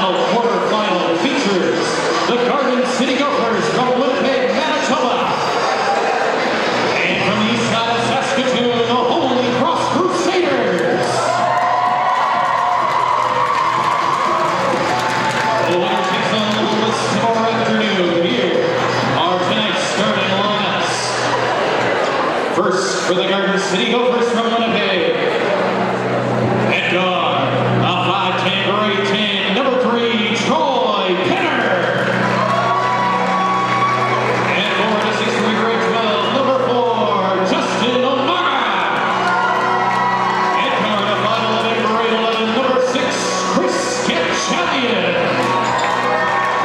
semifinal quarterfinal features the Garden City Gophers from Winnipeg, Manitoba. And from the east side of Saskatoon, the Holy Cross Crusaders. The winner takes on this tomorrow afternoon. Here are tonight's starting lineups. First for the Garden City Gophers from Winnipeg. At guard, a 5'10", grade 10, number 3, Troy Penner. And forward to 6'3", grade 12, number 4, Justin O'Mara. And guard, a 5'11", grade 11, number 6, Chris Ketchalian.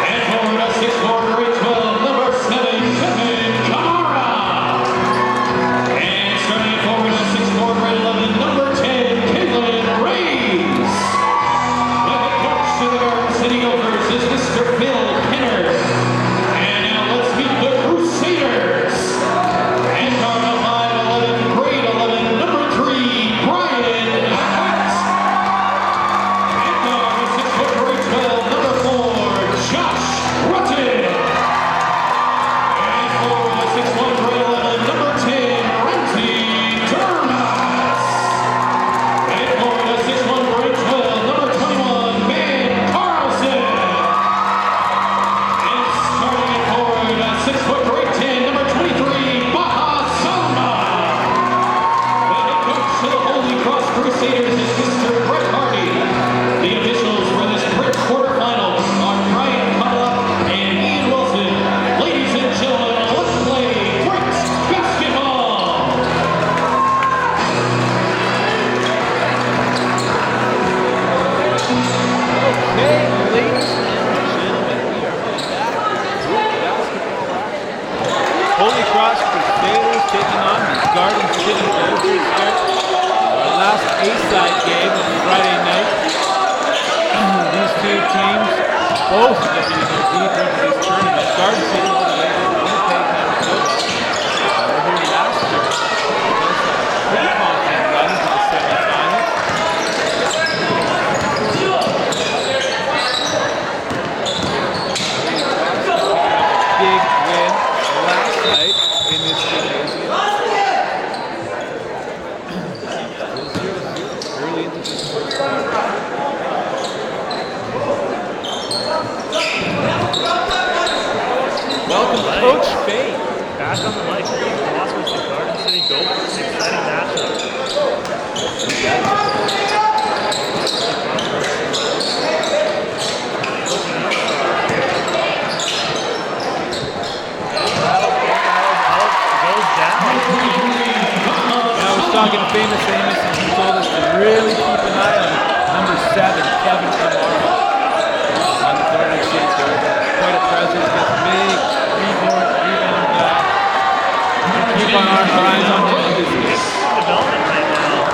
And forward to 6'4", grade 12, number 7, Kevin Kamara. And starting forward to 6'4", grade 11, number 10, Caitlin Reeves. The head coach of the Garden City Gophers is Mr. Bill Penner. And now let's meet the Crusaders. And on the 5'11", grade 11, number 3, Brian Abbott. And on the 6'4", grade 12, number 4, Josh Rutten. And for the 6'1", grade 11, number 10, Ramsey Dermas. And for the 6'1", grade 12, number 21, Ben Carlson. And starting at forward, 6', grade 10, number 23, Baha Salma. The head coach of the Holy Cross Crusaders is Mr. Brett Hardy. The officials for this BRIT quarterfinal are Brian Cutler and Ian Wilson. Ladies and gentlemen, let's play BRIT basketball. Okay, ladies and gentlemen, we are back with basketball action. Holy Cross Crusaders taking on the Garden City Gophers here. Our last A-side game of Friday night. These two teams, both dipping their deep into this tournament. Garden City all the way to Winnipeg, Manitoba. We're here last year. Pretty confident run into the semifinals. Big win last night in this gymnasium. Early into this first quarter. Welcome, Coach Faye. Back on the mic for the Oscars, the Garden City Gophers. Exciting matchup. Goes down. I was talking to Famous Amos and he told us to really keep an eye on number 7, Kevin Kamara. On the Garden City Gophers. Quite a presence, got a big rebound guy. Keep on our eyes on him in this game. Development right now.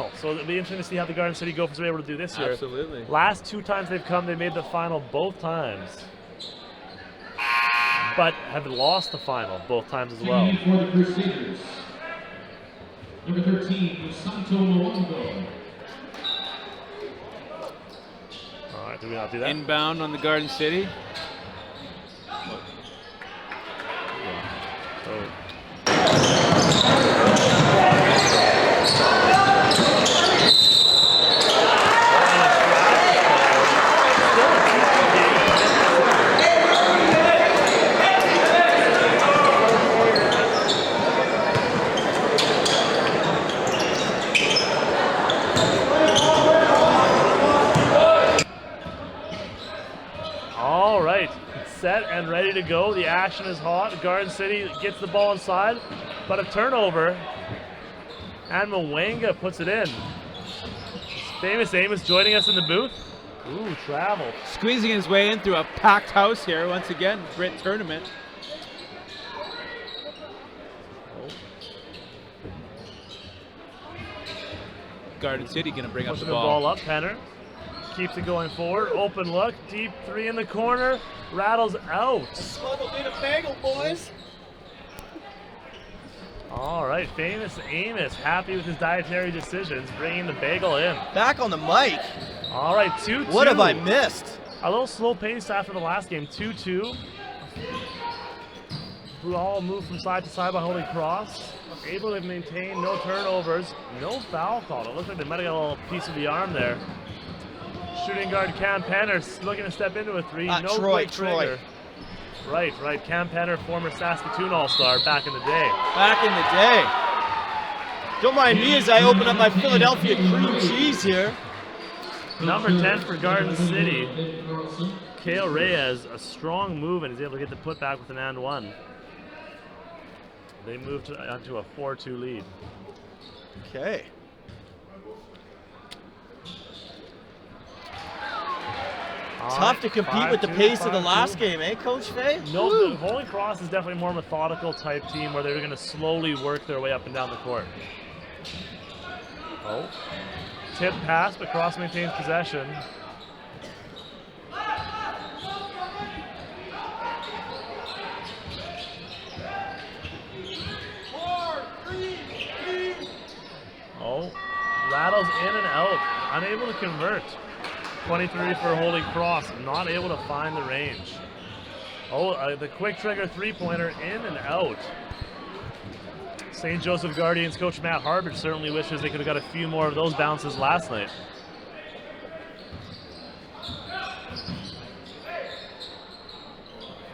final. So it'll be interesting to see how the Garden City Gophers are able to do this year. Absolutely. Last 2 times they've come, they made the final both times. But have lost the final both times as well. For the Crusaders, number 13, Santo Luongo. All right, do we not do that? Inbound on the Garden City. All right, set and ready to go. The action is hot. Garden City gets the ball inside, but a turnover. And Mwanga puts it in. Famous Amos joining us in the booth. Ooh, travel. Squeezing his way in through a packed house here once again. BRIT tournament. Garden City going to bring up Pushing the the ball. ball up, Penner. Keeps it going forward. Open look. Deep 3 in the corner. Rattles out. Smuggled in a bagel, boys. All right, Famous Amos happy with his dietary decisions, bringing the bagel in. Back on the mic. All right, 2-2. What have I missed? A little slow pace after the last game, 2-2. Who all moved from side to side by Holy Cross. Able to maintain no turnovers, no foul call. It looks like they might have got a little piece of the arm there. Shooting guard Cam Penner looking to step into a 3. No Troy. quick trigger. Right. Cam Penner, former Saskatoon All-Star back in the day. Back in the day. Don't mind me as I open up my Philadelphia cream cheese here. Number 10 for Garden City. Kale Reyes, a strong move, and is able to get the putback with an and 1. They moved onto a 4-2 lead. Okay. Tough to compete with the pace of the last game, eh, Coach Fay? No, Holy Cross is definitely a more methodical type team where they're going to slowly work their way up and down the court. Oh. Tip pass, but Cross maintains possession. Oh, rattles in and out, unable to convert. 23 for Holy Cross, not able to find the range. Oh, the quick trigger 3-pointer in and out. St. Joseph Guardians coach Matt Harbridge certainly wishes they could have got a few more of those bounces last night.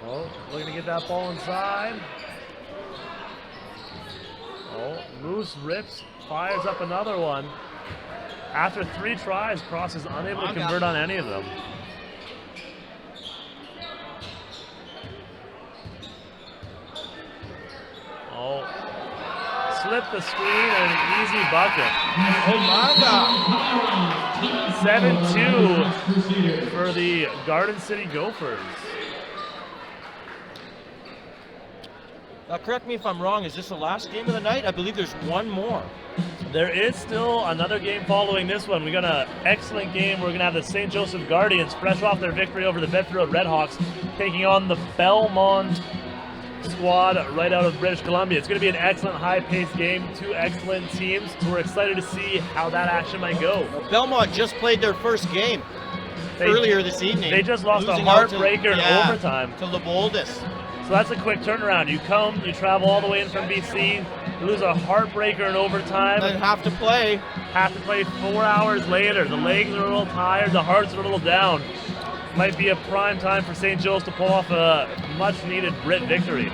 Oh, looking to get that ball inside. Oh, Moose rips, fires up another one. After 3 tries, Cross is unable to convert on any of them. Oh, slip the screen and an easy bucket. Oh my God. 7-2 for the Garden City Gophers. Now, correct me if I'm wrong. Is this the last game of the night? I believe there's one more. There is still another game following this one. We got an excellent game. We're going to have the St. Joseph Guardians, fresh off their victory over the Bedford Road Redhawks, taking on the Belmont squad right out of British Columbia. It's going to be an excellent, high-paced game. 2 excellent teams. So we're excited to see how that action might go. Well, Belmont just played their first game earlier this evening. They just lost a losing out to- heartbreaker in overtime. to Leopoldus. So that's a quick turnaround. You come, you travel all the way in from BC, you lose a heartbreaker in overtime. Then have to play. Have to play 4 hours later. The legs are a little tired, the hearts are a little down. Might be a prime time for St. Joe's to pull off a much-needed BRIT victory.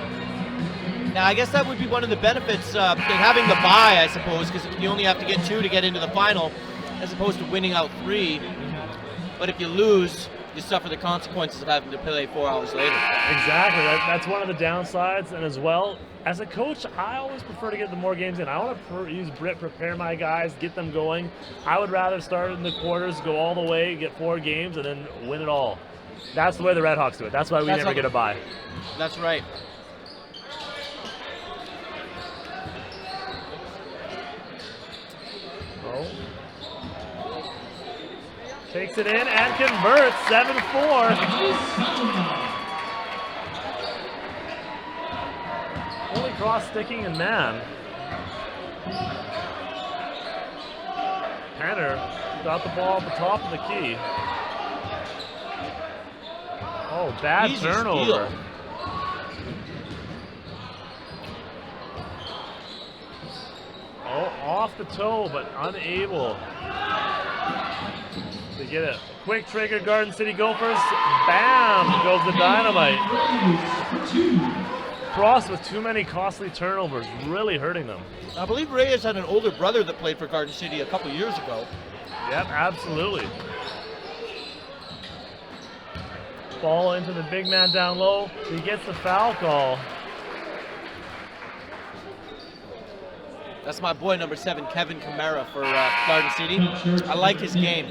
Now, I guess that would be one of the benefits of having the bye, I suppose, because you only have to get 2 to get into the final, as opposed to winning out 3. But if you lose, you suffer the consequences of having to play 4 hours later. Exactly. That's one of the downsides. And as well, as a coach, I always prefer to get the more games in. I want to use BRIT, prepare my guys, get them going. I would rather start in the quarters, go all the way, get 4 games, and then win it all. That's the way the Redhawks do it. That's why we never get a bye. That's right. Oh. Takes it in and converts, 7-4. Holy Cross sticking in man. Penner got the ball at the top of the key. Oh, bad Easy turnover. steal. Oh, off the toe, but unable to get it. Quick trigger, Garden City Gophers. Bam! Goes the dynamite. Cross with too many costly turnovers, really hurting them. I believe Reyes had an older brother that played for Garden City a couple years ago. Yep, absolutely. Ball into the big man down low. He gets the foul call. That's my boy, number 7, Kevin Kamara for Garden City. I like his game.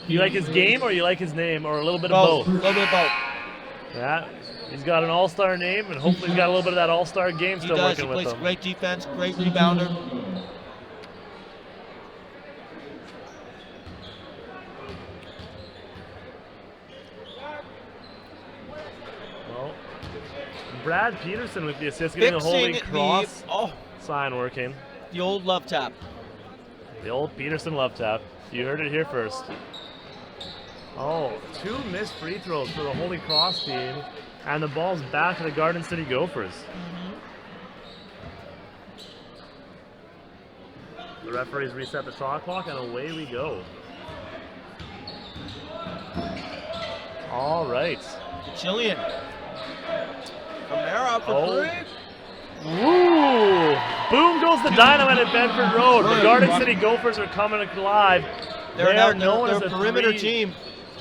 You like his game or you like his name or a little bit of both? A little bit of both. Yeah, he's got an all-star name and hopefully he's got a little bit of that all-star game He still does. He working with plays him. great defense, great rebounder. Well, Brad Peterson with the assist, getting the Holy Fixing Cross the sign working. the old love tap. The old Peterson love tap. You heard it here first. Oh, 2 missed free throws for the Holy Cross team, and the ball's back to the Garden City Gophers. The referees reset the shot clock, and away we go. All right. Chilean. Kamara for Oh. 3. Woo! Boom goes the dynamite at Bedford Road. The Garden City Gophers are coming alive. They're known a as a perimeter three- team.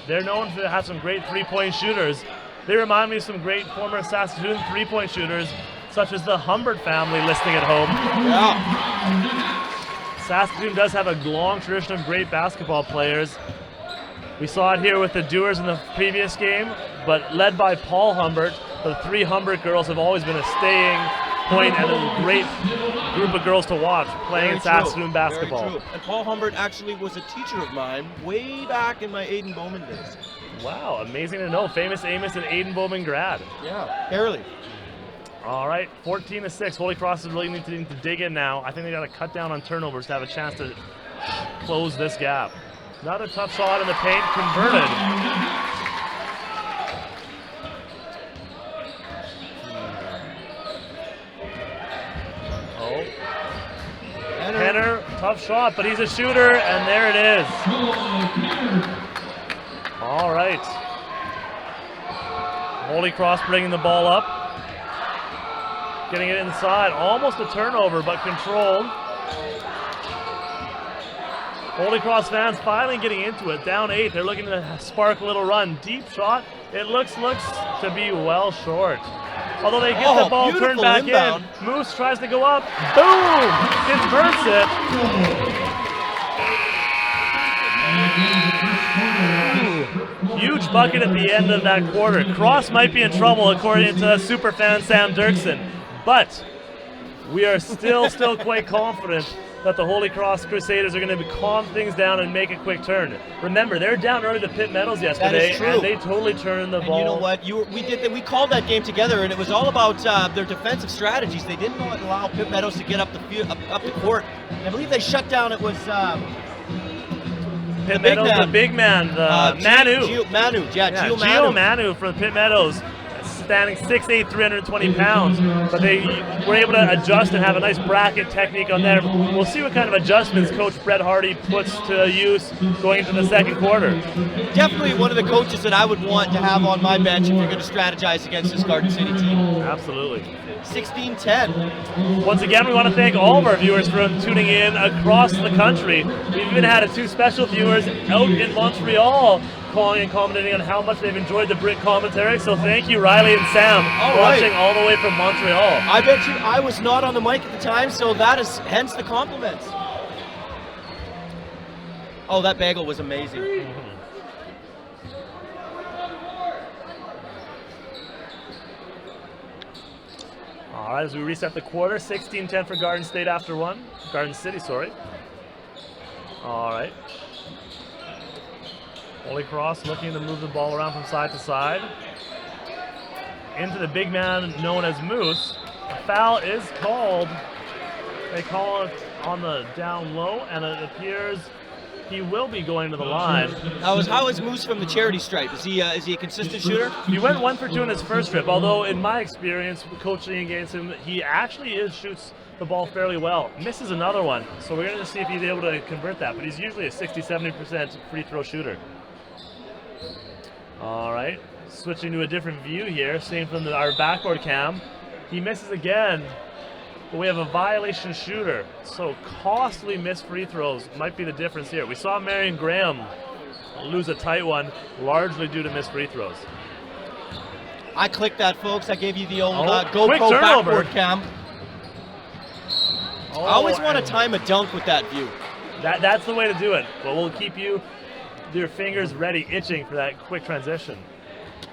They're known to have some great three-point shooters. They remind me of some great former Saskatoon three-point shooters, such as the Humbert family listening at home. Yeah. Saskatoon does have a long tradition of great basketball players. We saw it here with the Doers in the previous game, but led by Paul Humbert, the 3 Humbert girls have always been a staying point and a great group of girls to watch playing Very in true. Saskatoon basketball. Very true. And Paul Humbert actually was a teacher of mine way back in my Aiden Bowman days. Wow, amazing to know. Famous Amos and Aiden Bowman grad. Yeah. Barely. All right, 14-6. Holy Cross is really needing to dig in now. I think they got to cut down on turnovers to have a chance to close this gap. Another tough shot in the paint, converted. Oh, Penner, tough shot, but he's a shooter, and there it is. All right. Holy Cross bringing the ball up. Getting it inside. Almost a turnover, but controlled. Holy Cross fans finally getting into it. Down 8. They're looking to spark a little run. Deep shot. It looks to be well short. Although they get the ball turned back inbound. in. Moose tries to go up. Boom! Converts it. Huge bucket at the end of that quarter. Cross might be in trouble according to superfan Sam Dirksen. But we are still quite confident that the Holy Cross Crusaders are going to calm things down and make a quick turn. Remember, they were down early to Pitt Meadows yesterday, true. and they totally turned the ball. You know what? We called that game together, and it was all about their defensive strategies. They didn't allow Pitt Meadows to get up the field, up the court. And I believe they shut down. It was Pitt Meadows, the big man, Manu. Gio Manu. Gio Manu from Pitt Meadows, standing 6'8", 320 pounds. But they were able to adjust and have a nice bracket technique on there. We'll see what kind of adjustments Coach Brett Hardy puts to use going into the second quarter. Definitely one of the coaches that I would want to have on my bench if you're going to strategize against this Garden City team. Absolutely. 16-10. Once again, we want to thank all of our viewers for tuning in across the country. We've even had 2 special viewers out in Montreal calling and commenting on how much they've enjoyed the BRIT commentary. So thank you, Riley and Sam, watching all the way from Montreal. I bet you I was not on the mic at the time, so that is hence the compliments. Oh, that bagel was amazing. All right, as we reset the quarter, 16-10 for Garden State after 1. Garden City, sorry. All right. Holy Cross looking to move the ball around from side to side. Into the big man known as Moose. A foul is called. They call it on the down low, and it appears he will be going to the line. How is Moose from the charity stripe? Is he a consistent shooter? He went 1 for 2 in his first trip, although in my experience coaching against him, he actually shoots the ball fairly well. Misses another one, so we're going to see if he's able to convert that, but he's usually a 60-70% free throw shooter. All right, switching to a different view here, same from our backboard cam. He misses again, but we have a violation shooter, so costly missed free throws might be the difference here. We saw Marion Graham lose a tight one, largely due to missed free throws. I clicked that, folks. I gave you the old quick GoPro turnover. backboard cam. I always want to time a dunk with that view. That's the way to do it. But we'll keep your fingers ready, itching for that quick transition.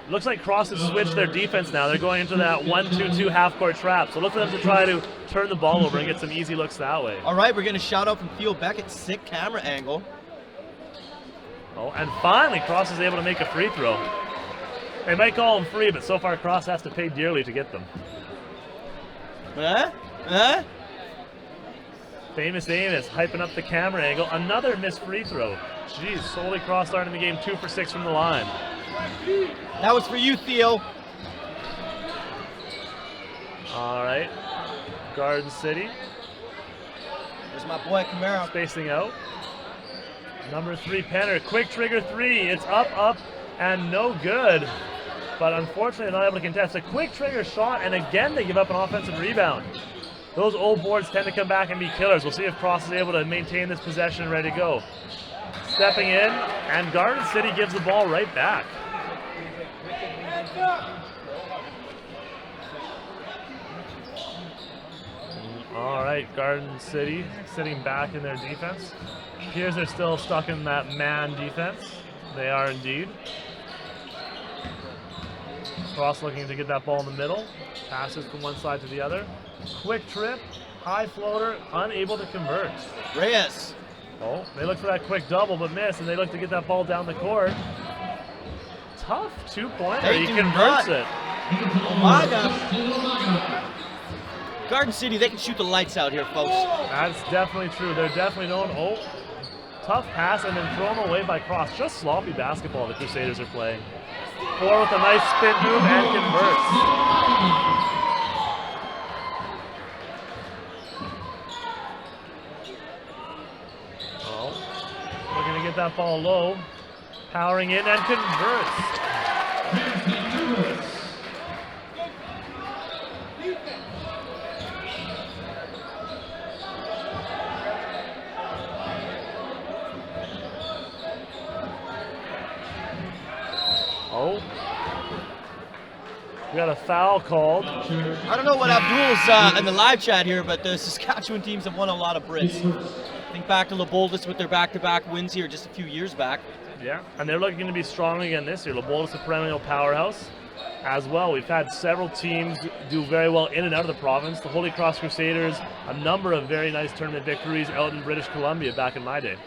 Looks like Cross has switched their defense now. They're going into that 1-2-2 half-court trap. So look for them to try to turn the ball over and get some easy looks that way. All right, we're going to shout out from Theo Beckett. Sick camera angle. Oh, and finally Cross is able to make a free throw. They might call him free, but so far Cross has to pay dearly to get them. Famous Amos hyping up the camera angle. Another missed free throw. Jeez, Holy Cross starting the game 2 for 6 from the line. That was for you, Theo. All right, Garden City There's my boy Camaro. spacing out. Number 3, Penner, quick trigger 3. It's up, and no good. But unfortunately, not able to contest a quick trigger shot, and again they give up an offensive rebound. Those old boards tend to come back and be killers. We'll see if Cross is able to maintain this possession and ready to go. Stepping in, and Garden City gives the ball right back. All right, Garden City sitting back in their defense. Appears they're still stuck in that man defense. They are indeed. Cross looking to get that ball in the middle. Passes from one side to the other. Quick trip, high floater, unable to convert. Reyes. Oh, they look for that quick double but miss, and they look to get that ball down the court. Tough two-pointer. They He do converts not. it. Umaga. Garden City, they can shoot the lights out here, folks. That's definitely true. They're definitely known. Oh, tough pass and then thrown away by Cross. Just sloppy basketball the Crusaders are playing. Four with a nice spin move and converts. Oh, looking to get that ball low. Powering in and converts. Oh, we got a foul called. I don't know what Abdul's in the live chat here, but the Saskatchewan teams have won a lot of Brits. Think back to LeBoldus with their back-to-back wins here just a few years back. Yeah, and they're looking to be strong again this year. LeBoldus, a perennial powerhouse as well. We've had several teams do very well in and out of the province. The Holy Cross Crusaders, a number of very nice tournament victories out in British Columbia back in my day.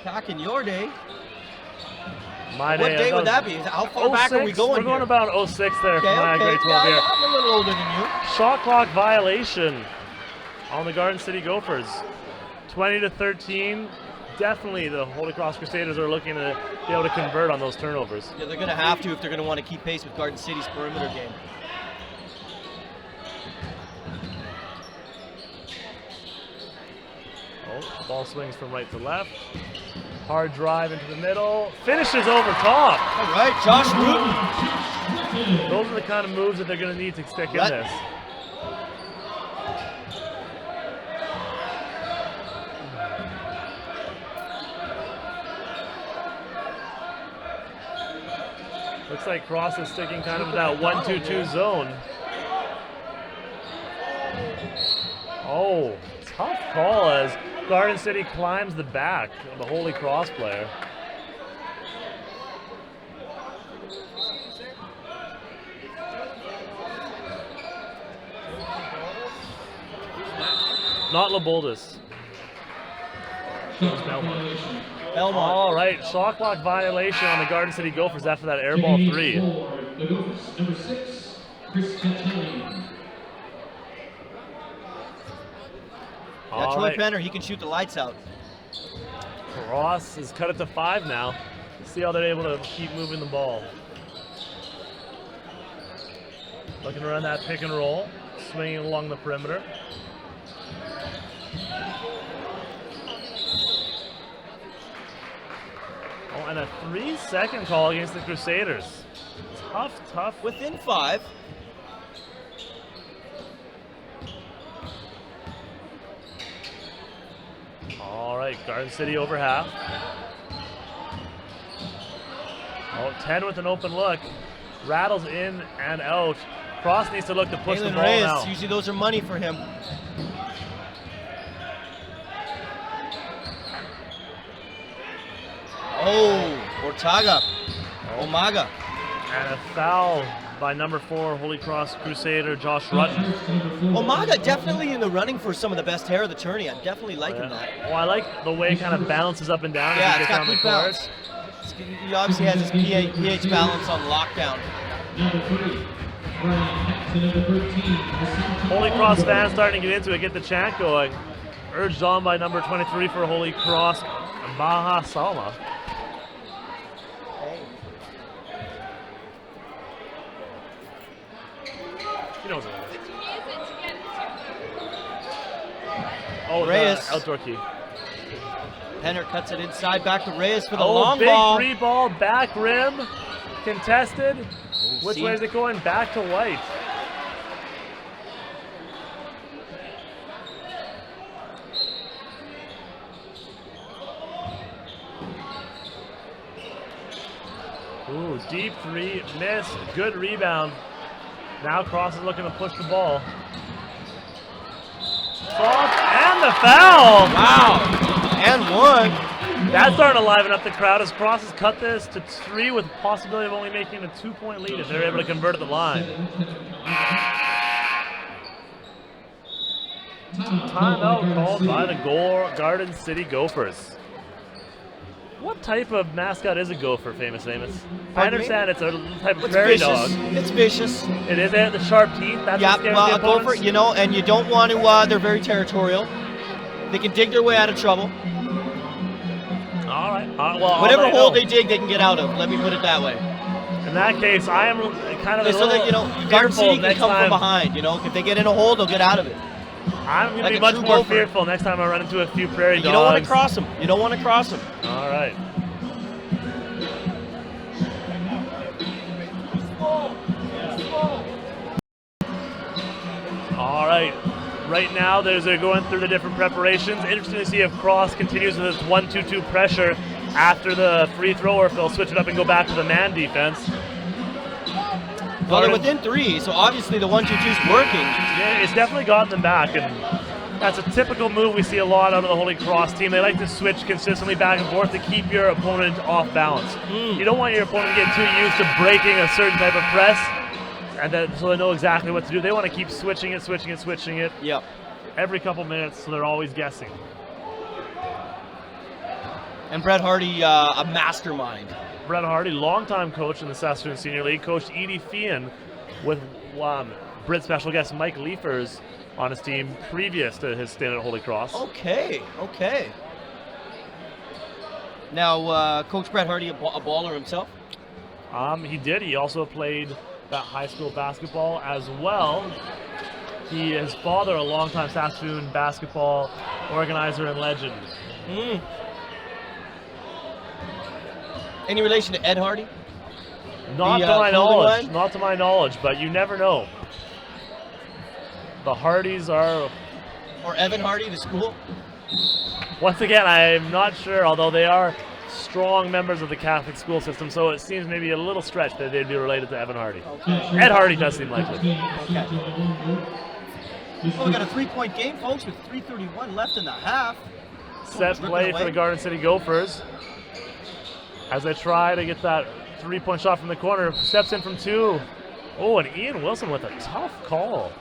Back in your day? My What day, day would that be? How far back are we 06? going We're going here? about 06 there for my Okay. grade 12 here. Yeah, I'm a little older than you. Shot clock violation on the Garden City Gophers. 20-13. Definitely the Holy Cross Crusaders are looking to be able to convert on those turnovers. Yeah, they're going to have to if they're going to want to keep pace with Garden City's perimeter game. Oh, ball swings from right to left. Hard drive into the middle. Finishes over top. All right, Josh Wooten. Those are the kind of moves that they're going to need to stick in this. Looks like Cross is sticking kind of in that 1-2-2 zone. Oh, tough call as Garden City climbs the back of the Holy Cross player. Not LeBoldus. Belmont. All right, shot clock violation on the Garden City Gophers after that air ball 3. The Gophers, number 6, Chris Cantilli. Yeah, All Troy right. Penner, he can shoot the lights out. Cross has cut it to 5 now. See how they're able to keep moving the ball. Looking around that pick and roll, swinging along the perimeter. Oh, and a 3-second call against the Crusaders. Tough. Within 5. All right, Garden City over half. Oh, 10 with an open look. Rattles in and out. Cross needs to look to push the Jalen ball Reyes, now. usually those are money for him. Oh, Ortaga. Omaga. And a foul by number 4 Holy Cross Crusader Josh Rutten. Omaga definitely in the running for some of the best hair of the tourney. I'm definitely liking that. Oh, I like the way it kind of bounces up and down. Yeah, as he it's gets got down the good court. balance. He obviously has his pH balance on lockdown. Number 3, Brian Hampton, number 13. Holy Cross fans starting to get into it, get the chant going. Urged on by number 23 for Holy Cross, Baha Salma. He knows what it is. Oh, Reyes. the outdoor key. Penner cuts it inside back to Reyes for the Oh, long big ball. 3 ball, back rim, contested. Which see? way is it going? Back to White. Ooh, deep 3, miss, good rebound. Now Cross is looking to push the ball. Soft, and the foul! Wow. And one. That's starting to liven up the crowd as Cross has cut this to 3 with the possibility of only making a 2-point lead if they're able to convert at the line. Timeout called by the Garden City Gophers. What type of mascot is a gopher, Famous Amos? I Pardon me? understand it's a type of It's prairie vicious. dog. It's vicious. It is it, the sharp teeth. That's Yeah, what scares well, the a gopher, opponents? you know, and you don't want to, they're very territorial. They can dig their way out of trouble. All right. Well, Whatever I'll let you hole know. they dig, they can get out of. Let me put it that way. In that case, I am kind of a So little that, you know, Garden fearful City can next come time. from behind, you know. If they get in a hole, they'll get out of it. I'm going to Like be a much true more gopher. fearful next time I run into a few prairie dogs. You don't want to cross them. You don't want to cross them. All right. All right. Right now, they're going through the different preparations. Interesting to see if Cross continues with his 1-2-2 pressure after the free throw, or if they'll switch it up and go back to the man defense. Well, they're Garden- within 3, so obviously the 1-2-2's working. Yeah, it's definitely gotten them back, and that's a typical move we see a lot out of the Holy Cross team. They like to switch consistently back and forth to keep your opponent off balance. You don't want your opponent to get too used to breaking a certain type of press, and then so they know exactly what to do. They want to keep switching it Yep. every couple minutes, so they're always guessing. And Brett Hardy, a mastermind. Brett Hardy, longtime coach in the Saskatoon Senior League, coached Edie Fian with BRIT special guest Mike Leifers on his team previous to his stint at Holy Cross. Okay. Now, Coach Brett Hardy, a baller himself. He did. He also played that high school basketball as well. His father, a longtime Saskatoon basketball organizer and legend. Any relation to Ed Hardy? Not The, to my clothing knowledge. line? Not to my knowledge, but you never know. The Hardys are, Or Evan Hardy, the school? once again, I'm not sure, although they are strong members of the Catholic school system, so it seems maybe a little stretch that they'd be related to Evan Hardy. Ed Hardy does seem likely. Okay. Well, we got a 3-point game, folks, with 3:31 left in the half. Set play for the Garden City Gophers as they try to get that 3-point shot from the corner. Steps in from 2. Oh, and Ian Wilson with a tough call.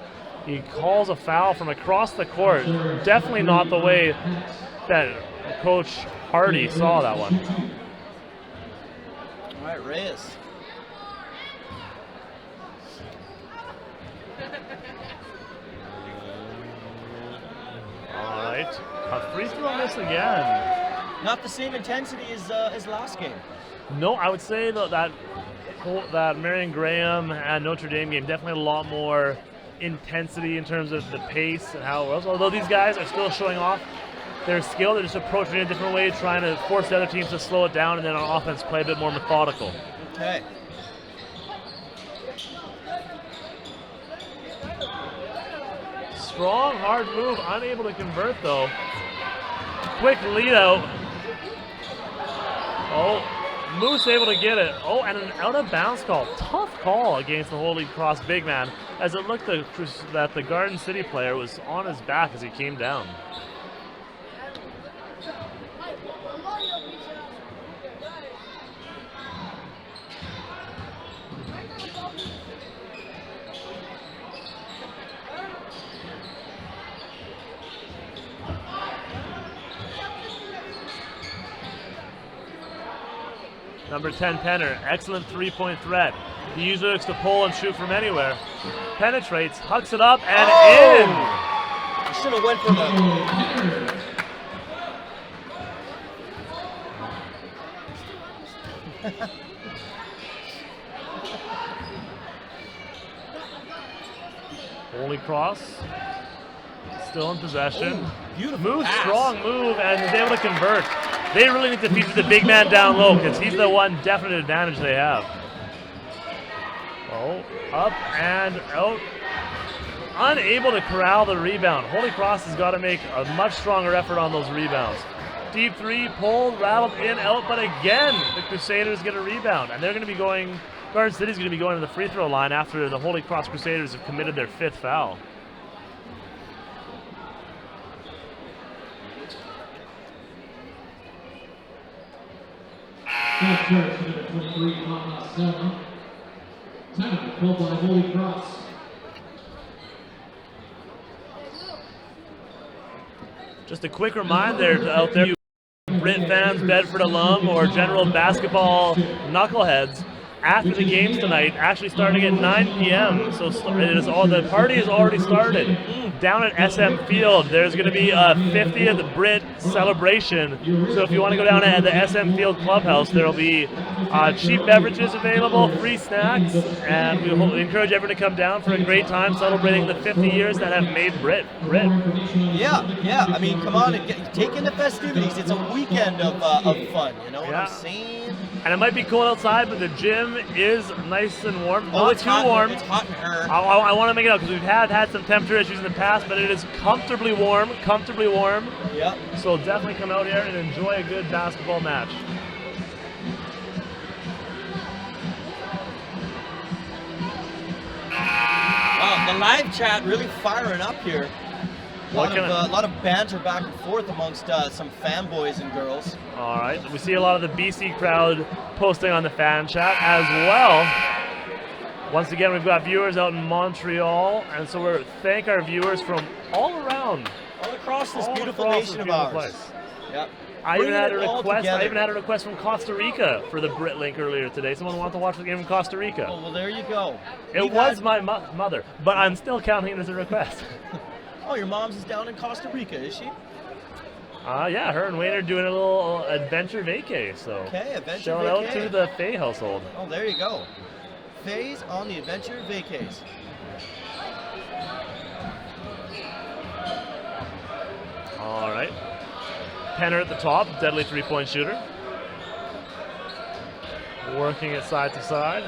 He calls a foul from across the court. Definitely not the way that Coach Hardy saw that one. All right, Reyes. All right, a free throw miss again. Not the same intensity as last game. No, I would say that Marion Graham and Notre Dame game definitely a lot more intensity in terms of the pace and how it was. Although these guys are still showing off their skill, they're just approaching it in a different way, trying to force the other teams to slow it down, and then on offense play a bit more methodical. Okay. Strong, hard move, unable to convert though. Quick lead out. Oh, Moose able to get it. Oh, and an out of bounds call. Tough call against the Holy Cross big man, as it looked that the Garden City player was on his back as he came down. Number 10, Penner, excellent three-point threat. He usually looks to pull and shoot from anywhere. Penetrates, hucks it up, and in! You should have went for the... Holy Cross, still in possession. Oh, beautiful Move, pass. strong move, and is able to convert. They really need to feature the big man down low because he's the one definite advantage they have. Oh, up and out. Unable to corral the rebound. Holy Cross has got to make a much stronger effort on those rebounds. Deep three, pulled, rattled in, out, but again, the Crusaders get a rebound. And they're going to be going, Garden City's going to be going to the free throw line after the Holy Cross Crusaders have committed their 5th foul. Foul charge to number 23, Selma. Time called by Holy Cross. Just a quick reminder out there, BRIT fans, Bedford alum, or general basketball knuckleheads, after the games tonight, actually starting at 9 p.m. So the party has already started. Down at SM Field, there's going to be a 50th BRIT celebration. So if you want to go down at the SM Field Clubhouse, there will be cheap beverages available, free snacks, and we encourage everyone to come down for a great time celebrating the 50 years that have made BRIT. Yeah. I mean, come on and take in the festivities. It's a weekend of fun. You know what I'm saying? And it might be cold outside, but the gym is nice and warm. Not it's too hot, warm. It's hot in her. I want to make it out because we've had some temperature issues in the past, but it is comfortably warm. Yep. So definitely come out here and enjoy a good basketball match. Wow, the live chat really firing up here. A lot of banter back and forth amongst some fanboys and girls. All right, we see a lot of the BC crowd posting on the fan chat as well. Once again, we've got viewers out in Montreal, and so we thank our viewers from all around. All across this all beautiful across nation this of beautiful ours. place. Yep. I even had Bringing it all a together. request from Costa Rica for the BRIT link earlier today. Someone wanted to watch the game in Costa Rica. Oh, well, there you go. It was my mother, but I'm still counting it as a request. Oh, your mom's is down in Costa Rica, is she? Yeah, her and Wayne are doing a little adventure vacay, so Okay, adventure shout out vacay. to the Fay household. Oh, there you go. Faye's on the adventure vacays. All right. Penner at the top, deadly three-point shooter. Working it side to side.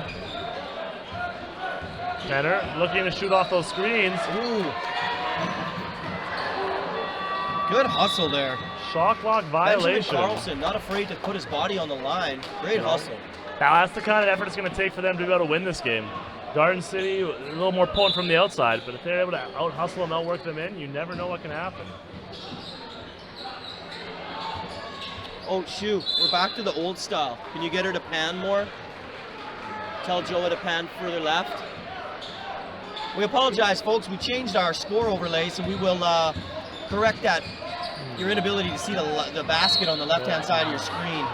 Penner looking to shoot off those screens. Ooh. Good hustle there. Shot clock Benjamin violation. Carlson, not afraid to put his body on the line. Great hustle. Now that's the kind of effort it's going to take for them to be able to win this game. Garden City, a little more pulling from the outside, but if they're able to out-hustle and out-work them in, you never know what can happen. Oh, shoot. We're back to the old style. Can you get her to pan more? Tell Joa to pan further left. We apologize, folks. We changed our score overlay, so we will correct that your inability to see the basket on the left-hand side of your screen.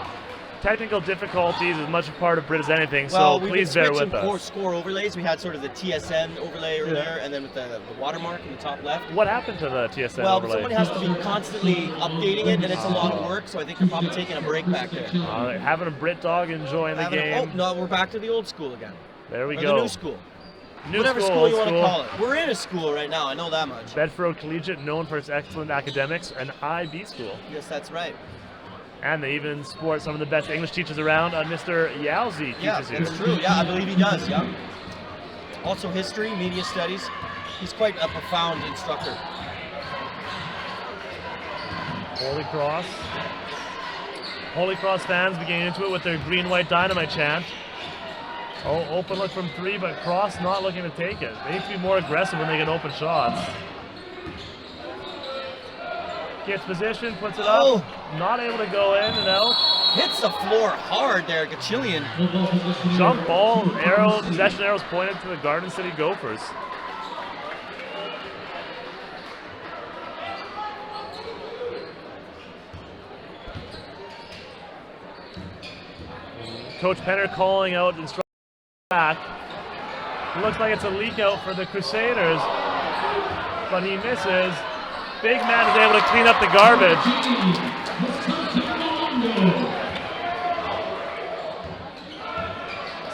Technical difficulties is much a part of BRIT as anything, Well, so please bear with us. Score overlays. We had sort of the TSN overlay earlier, and then with the watermark in the top left. What happened to the TSN well, overlay? someone has to be constantly updating it, and it's a lot of work, so I think they're probably taking a break back there. All right, having a BRIT dog enjoying the game. Oh, no, we're back to the old school again. There we or go. The new school. New Whatever school, school you old want to school. call it. We're in a school right now, I know that much. Bedford Collegiate, known for its excellent academics, an IB school. Yes, that's right. And they even sport some of the best English teachers around. Mr. Yowzi teaches here. That's true. Yeah, I believe he does, yeah. Also history, media studies. He's quite a profound instructor. Holy Cross. Holy Cross fans beginning into it with their green-white dynamite chant. Oh, open look from 3, but Cross not looking to take it. They need to be more aggressive when they get open shots. Gets position, puts it up. Not able to go in and out. Hits the floor hard there, Gachillian. Jump ball, arrow, possession arrows pointed to the Garden City Gophers. Coach Penner calling out instruction back. Looks like it's a leak out for the Crusaders, but he misses. Big man is able to clean up the garbage.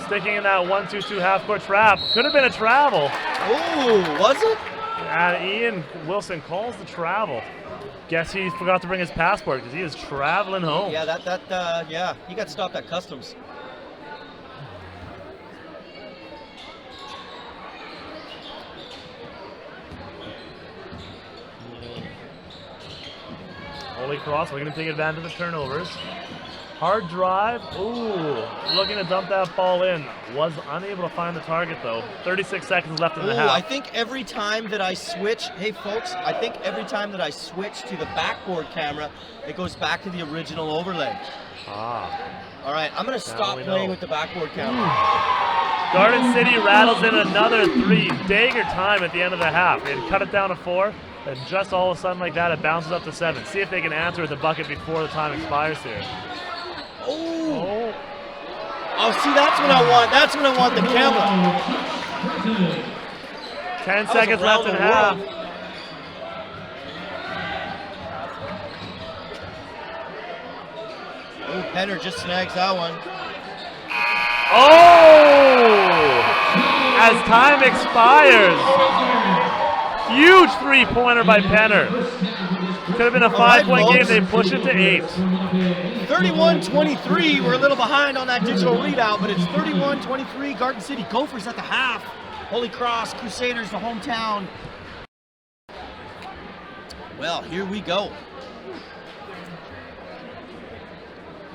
Sticking in that 1-2-2 half-court trap. Could have been a travel. Oh, was it? Ian Wilson calls the travel. Guess he forgot to bring his passport because he is traveling home. Yeah, yeah, he got stopped at customs. Holy Cross looking to take advantage of the turnovers. Hard drive. Ooh, looking to dump that ball in. Was unable to find the target though. 36 seconds left in the half. I think every time that I switch, hey folks, I think every time that I switch to the backboard camera, it goes back to the original overlay. All right, I'm going to stop playing with the backboard camera. Garden City rattles in another 3. Dagger time at the end of the half. They had cut it down to 4, and just all of a sudden like that, it bounces up to 7. See if they can answer with the bucket before the time expires here. Oh, see, that's what I want. That's what I want, the camera. 10 seconds left in half. Oh, Penner just snags that one. Oh! As time expires. Huge three-pointer by Penner. Could have been a 5-point game. They push it to 8. 31-23. We're a little behind on that digital readout, but it's 31-23. Garden City Gophers at the half. Holy Cross Crusaders, the hometown. Well, here we go.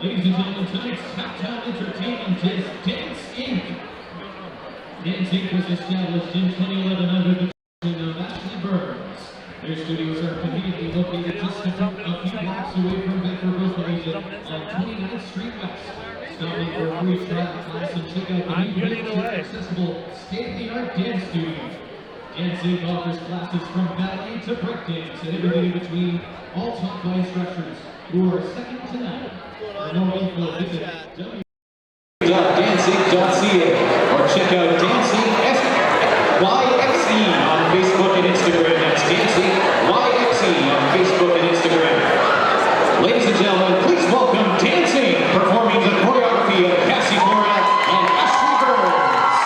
Ladies and gentlemen, tonight's Tactile Entertainment is Dance Inc. Dance Inc. was established in 2011 under the direction of Ashley Burns. Their studios are conveniently located just a few blocks away from Bedford Collegiate on 29th Street West. Stop in for a brief trial class and check out the new accessible state-of-the-art dance studio. Dance Inc. offers classes from ballet to breakdance and everything in between, all taught by instructors who are second to none. For more info, visit www.dancing.ca or check out Dancing YXE on Facebook and Instagram. That's Dancing YXE on Facebook and Instagram. Ladies and gentlemen, please welcome Dancing, performing the choreography of Cassie Florida and Ashley Burns.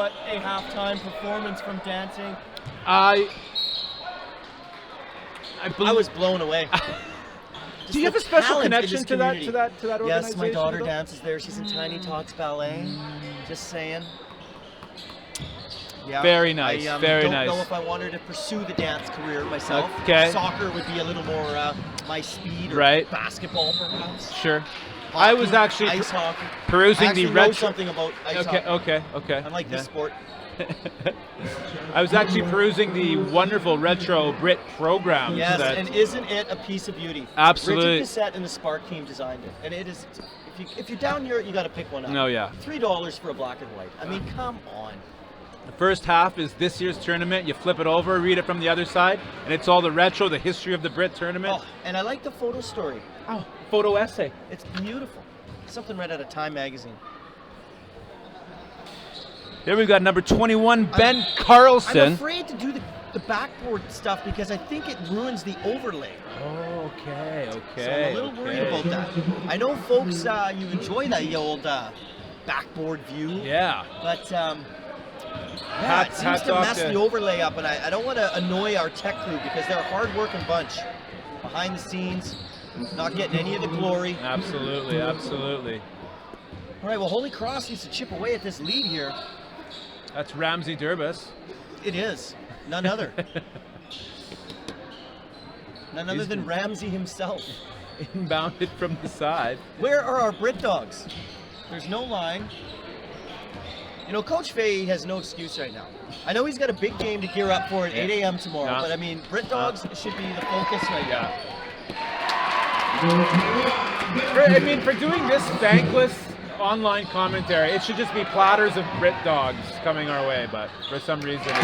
what a halftime performance from dancing. I was blown away. Do you have a special connection to that organization? Yes, my daughter though? dances there. She's in Tiny Tots Ballet. Just saying. Yeah, Very nice, very don't nice. know if I wanted to pursue the dance career myself. Okay. Soccer would be a little more my speed, or Right. basketball perhaps. Sure. Hockey, I was actually ice hockey. perusing I the actually know retro. something about ice hockey. Okay. I like this sport. I was actually perusing the wonderful retro BRIT program. Yes, that- and isn't it a piece of beauty? Absolutely. Richard Cassette and the Spark team designed it, and it is. If you're down here, you got to pick one up. Oh, yeah. $3 for a black and white. I mean, come on. The first half is this year's tournament. You flip it over, read it from the other side, and it's all the retro, the history of the BRIT tournament. Oh, and I like the photo story. Oh, photo essay. It's beautiful. Something right out of Time magazine. Here we've got number 21, Ben I'm Carlson. afraid to do the backboard stuff because I think it ruins the overlay. Okay. So I'm a little worried about that. I know, folks, you enjoy the old backboard view. Yeah. But yeah, it seems hats to off mess to- the overlay up, and I don't want to annoy our tech crew because they're a hard-working bunch. Behind the scenes, not getting any of the glory. Absolutely. All right, well, Holy Cross needs to chip away at this lead here. That's Ramsey Durbus. It is. None other. None other than Ramsey himself. Inbounded from the side. Where are our Brit dogs? There's no line. You know, Coach Fay has no excuse right now. I know he's got a big game to gear up for at 8 a.m. tomorrow, Yeah. but I mean, Brit dogs should be the focus right now. I mean, for doing this thankless online commentary, it should just be platters of BRIT dogs coming our way, but for some reason, it's not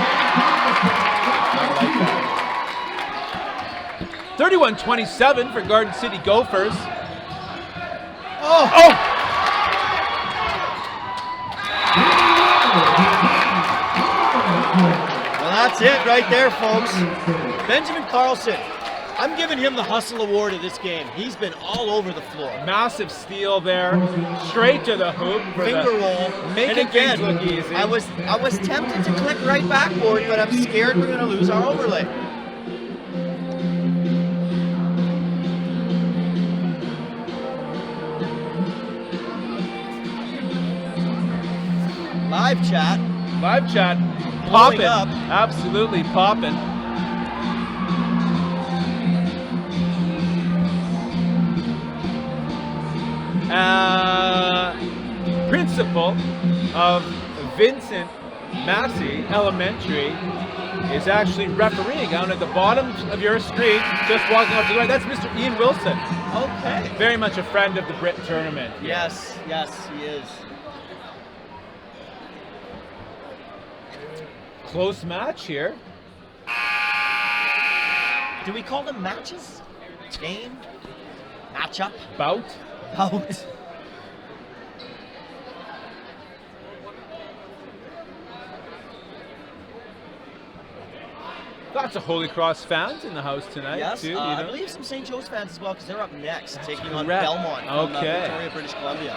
like that. 31-27 for Garden City Gophers. Oh! Well, that's it right there, folks. Benjamin Carlson. I'm giving him the Hustle Award of this game. He's been all over the floor. Massive steal there, straight to the hoop. For Finger the, roll. Making And again, things look easy. I was tempted to click right backboard, but I'm scared we're going to lose our overlay. Live chat. Live chat, Blowing popping, up. absolutely popping. Principal of Vincent Massey Elementary is actually refereeing down at the bottom of your screen, just walking up to the right. That's Mr. Ian Wilson, Okay. very much a friend of the BRIT tournament. Yes, he is. Close match here. Do we call them matches? Game? Matchup? Bout. Out. Lots of Holy Cross fans in the house tonight, Yes, too. I believe some St. Joe's fans as well, because they're up next, taking on correct. Belmont from Okay. Victoria, British Columbia.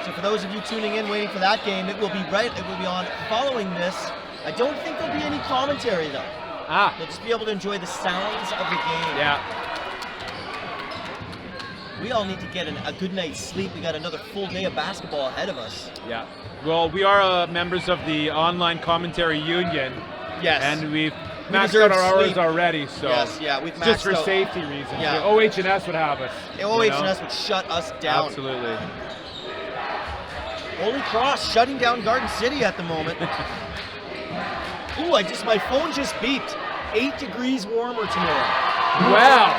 So for those of you tuning in, waiting for that game, it will be on following this. I don't think there'll be any commentary though. You'll just be able to enjoy the sounds of the game. Yeah. We all need to get a good night's sleep. We got another full day of basketball ahead of us. Yeah. Well, we are members of the Online Commentary Union. Yes. And we've We maxed deserve out our hours sleep. already, so Yes, yeah, we've just maxed for out. safety reasons. Yeah. The OH&S would have us. you know? OH&S would shut us down. Absolutely. Holy Cross shutting down Garden City at the moment. Ooh, my phone just beeped. 8 degrees warmer tomorrow. Wow.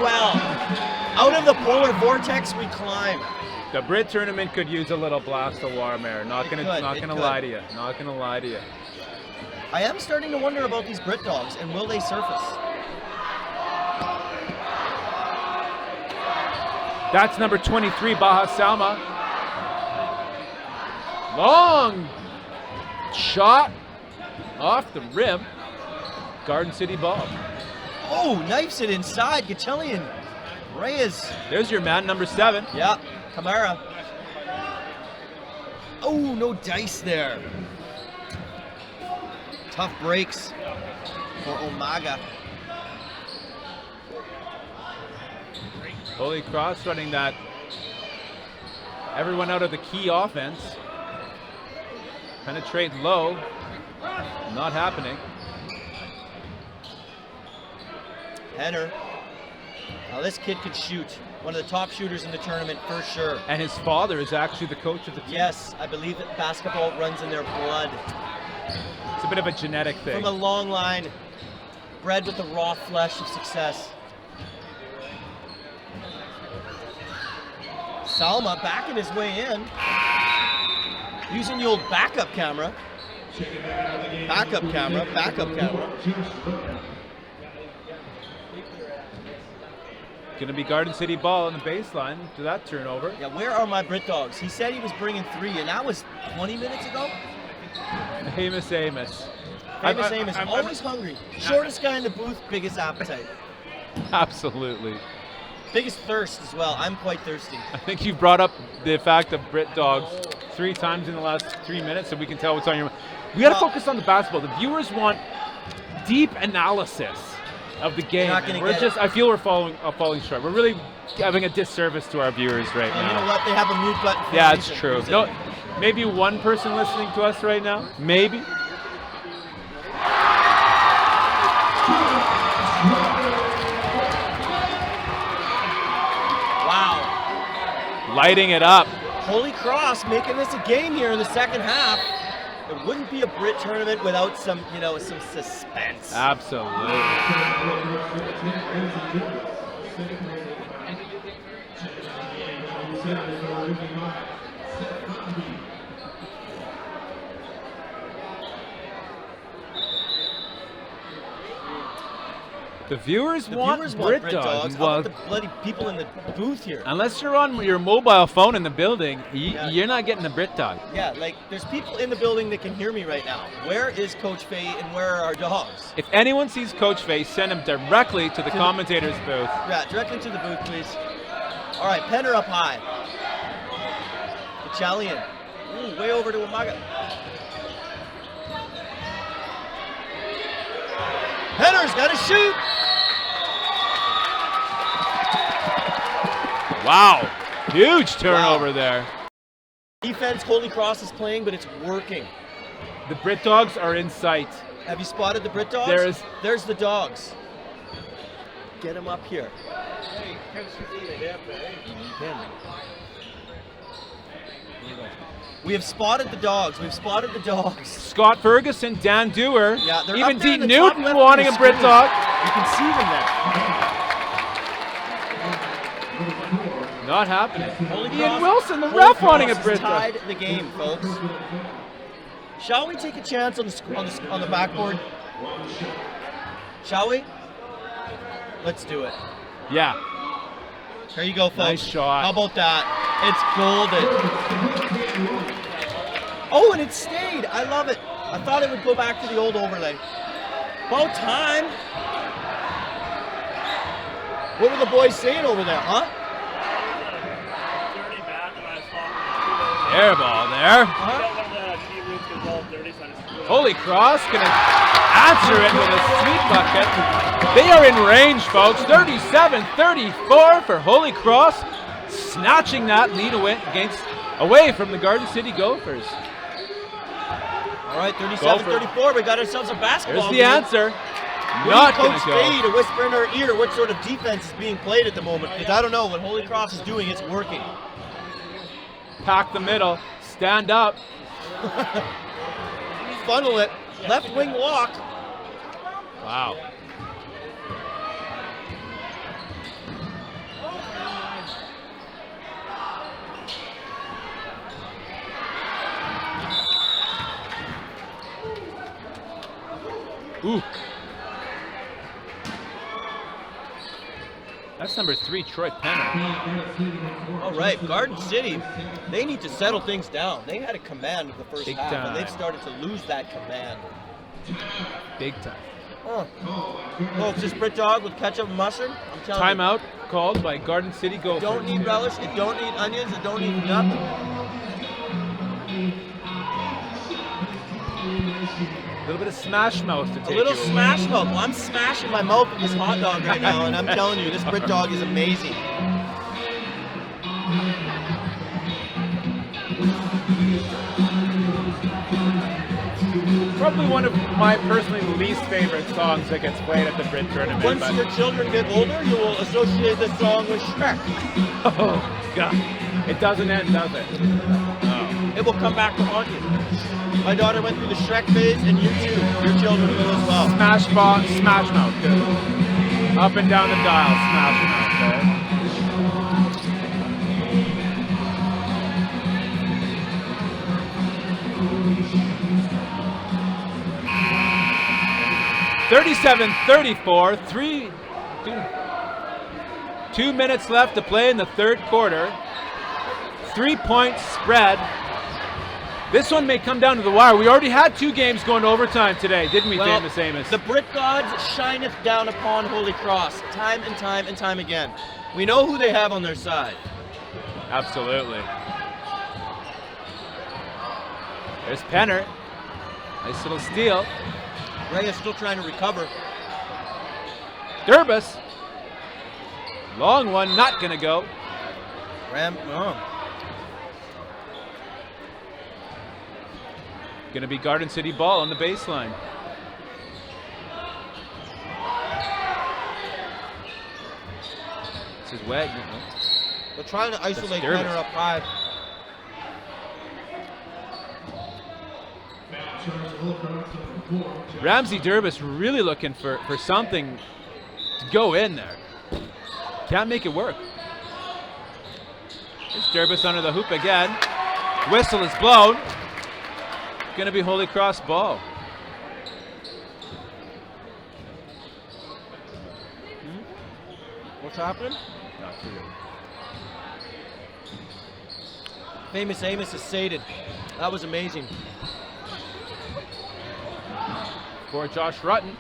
Well. Out of the polar vortex we climb. The BRIT tournament could use a little blast of warm air. Not gonna could. lie to you. Not gonna lie to you. I am starting to wonder about these Brit dogs and will they surface? That's number 23, Baha Salma. Long shot off the rim. Garden City ball. Oh, knifes it inside. Gattellian. Reyes. There's your man, number 7. Yeah, Kamara. Oh, no dice there. Tough breaks for Umaga. Holy Cross running that everyone out of the key offense. Penetrate low. Not happening. Henner. Now this kid could shoot. One of the top shooters in the tournament for sure. And his father is actually the coach of the team. Yes, I believe that basketball runs in their blood. It's a bit of a genetic thing. From a long line, bred with the raw flesh of success. Salma backing his way in. Using the old backup camera. Backup camera, backup camera. Going to be Garden City ball on the baseline to that turnover. Yeah, where are my Brit Dogs? He said he was bringing 3, and that was 20 minutes ago? Amos. Famous Amos, always hungry. Shortest guy in the booth, biggest appetite. Absolutely. Biggest thirst as well. I'm quite thirsty. I think you've brought up the fact of Brit Dogs 3 times in the last 3 minutes, so we can tell what's on your mind. We got to focus on the basketball. The viewers want deep analysis of the game. I feel we're falling short. We're really having a disservice to our viewers right now. You know what? They have a mute button. Yeah, it's true. No, maybe one person listening to us right now. Maybe. Wow. Lighting it up. Holy Cross making this a game here in the second half. It wouldn't be a Brit tournament without some, some suspense. Absolutely. The viewers want Brit Dogs. How about the bloody people in the booth here? Unless you're on your mobile phone in the building, you're not getting the Brit Dog. Yeah, like there's people in the building that can hear me right now. Where is Coach Faye and where are our dogs? If anyone sees Coach Faye, send him directly to the commentator's booth. Yeah, directly to the booth, please. All right, Penner up high. Italian. Ooh, way over to Umaga. Penner's got to shoot. Wow, huge turnover there. Defense, Holy Cross is playing, but it's working. The Brit Dogs are in sight. Have you spotted the Brit Dogs? There's the dogs. Get them up here. We have spotted the dogs. We've spotted the dogs. Scott Ferguson, Dan Dewar, they're even up there in Dean the top Newton left wanting of a the Brit screen. Dog. You can see them there. Not happening. Holy Ian Cross- Wilson, the Holy ref, wanting a Cross Brit has Dog. tied the game, folks. Shall we take a chance on the backboard? Shall we? Let's do it. Yeah. There you go, folks. Nice shot. How about that? It's golden. Oh, and it stayed. I love it. I thought it would go back to the old overlay. About time. What were the boys saying over there, huh? Air ball there. Holy Cross gonna answer it with a sweet bucket. They are in range, folks. 37-34 for Holy Cross, snatching that lead away from the Garden City Gophers. All right, 37-34. We got ourselves a basketball Here's the game. answer. We Not need gonna Coach go. Faye to whisper in our ear what sort of defense is being played at the moment. Because I don't know what Holy Cross is doing. It's working. Pack the middle. Stand up. Funnel it. Left wing walk. Wow. Ooh. That's number 3, Troy Penner. All right, Garden City, they need to settle things down. They had a command of the first Big half, time. and they've started to lose that command. Big time. Folks, this Brit Dog with ketchup and mustard, I'm telling Timeout called by Garden City you. Gophers. It don't need relish, it don't need onions, it don't need nothing. little bit of smash mouth to take A little you away. smash mouth. Well, I'm smashing my mouth with this hot dog right now, and I'm telling you, this Brit dog is amazing. Probably one of my personally least favorite songs that gets played at the Brit tournament. Once but- your children get older, you will associate this song with Shrek. Oh, God. It doesn't end, does it? Oh. It will come back to haunt you. My daughter went through the Shrek phase, and you too. Your children will as well. Smash mouth, good. Up and down the dial, smash mouth, okay? (37-34), 2 minutes left to play in the third quarter. 3-point spread. This one may come down to the wire. We already had 2 games going to overtime today, didn't we, Well, Famous Amos? the Brit gods shineth down upon Holy Cross time and time and time again. We know who they have on their side. Absolutely. There's Penner. Nice little steal. Ray is still trying to recover. Durbus. Long one, not going to go. Going to be Garden City ball on the baseline. This is Wagner. They're trying to isolate Durbus. Penner up high. Ramsey Durbus really looking for something to go in there. Can't make it work. There's Durbus under the hoop again. Whistle is blown. Going to be Holy Cross ball. What's happening? Not for you. Famous Amos is sated. That was amazing. For Josh Rutten.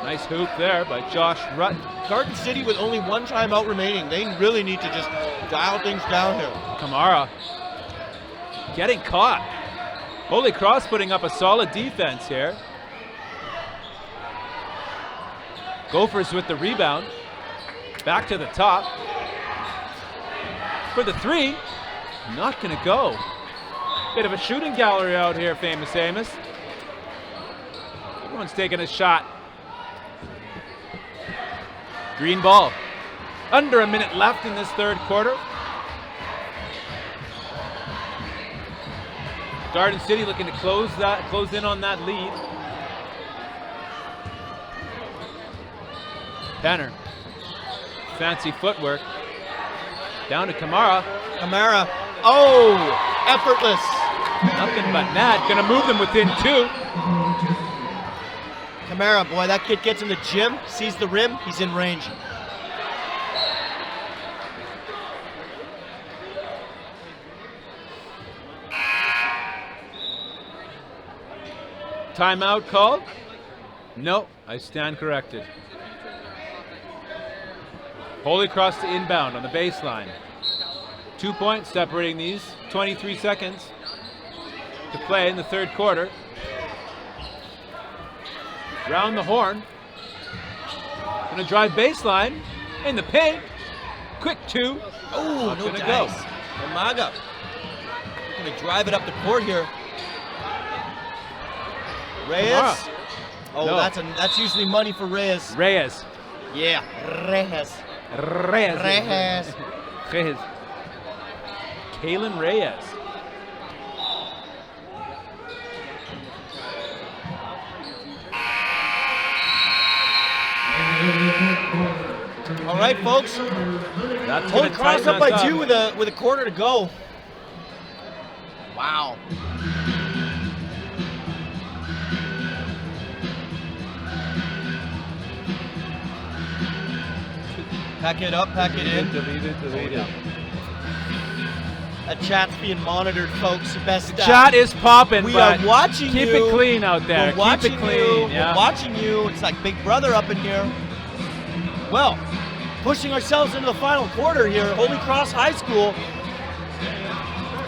Nice hoop there by Josh Rutten. Garden City with only 1 timeout remaining. They really need to just dial things down here. Kamara getting caught. Holy Cross putting up a solid defense here. Gophers with the rebound. Back to the top. For the 3. Not going to go. Bit of a shooting gallery out here, Famous Amos. Everyone's taking a shot. Green ball. Under a minute left in this third quarter. Garden City looking to close in on that lead. Penner. Fancy footwork. Down to Kamara. Kamara. Oh, effortless. Nothing but net. Gonna move them within 2. Kamara, boy, that kid gets in the gym, sees the rim, he's in range. Timeout called? No, I stand corrected. Holy Cross to inbound on the baseline. 2 points separating these. 23 seconds to play in the third quarter. Round the horn. Gonna drive baseline in the paint. Quick 2. Oh, Not no gonna dice. go. Umaga. Gonna drive it up the court here. Reyes. Kamara. Oh, No. that's usually money for Reyes. Reyes. Yeah, Reyes. Reyes. Reyes. Reyes. Kalen Reyes. All right, folks. That's Holy gonna Cross tighten up by us 2 with a quarter to go. Wow. Pack it up, pack it in. Delete it. That chat's being monitored, folks. Best Chat is popping, We but are watching keep you. it clean out there. We're watching Keep it clean. you. Yeah. We're watching you. It's like Big Brother up in here. Well, pushing ourselves into the final quarter here. Holy Cross High School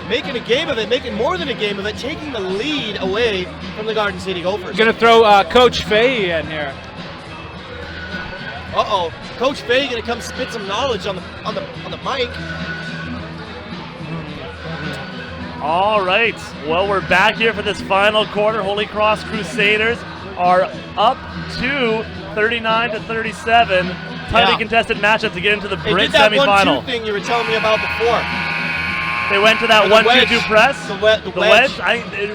making a game of it, making more than a game of it, taking the lead away from the Garden City Gophers. Gonna throw Coach Fahey in here. Uh-oh, Coach Fahey gonna come spit some knowledge on the mic. All right, well, we're back here for this final quarter. Holy Cross Crusaders are up to 39-37. Tightly contested matchup to get into the They BRIT did that semifinal. 1-2 thing you were telling me about before. They went to that The 1-2-2 press. The wedge.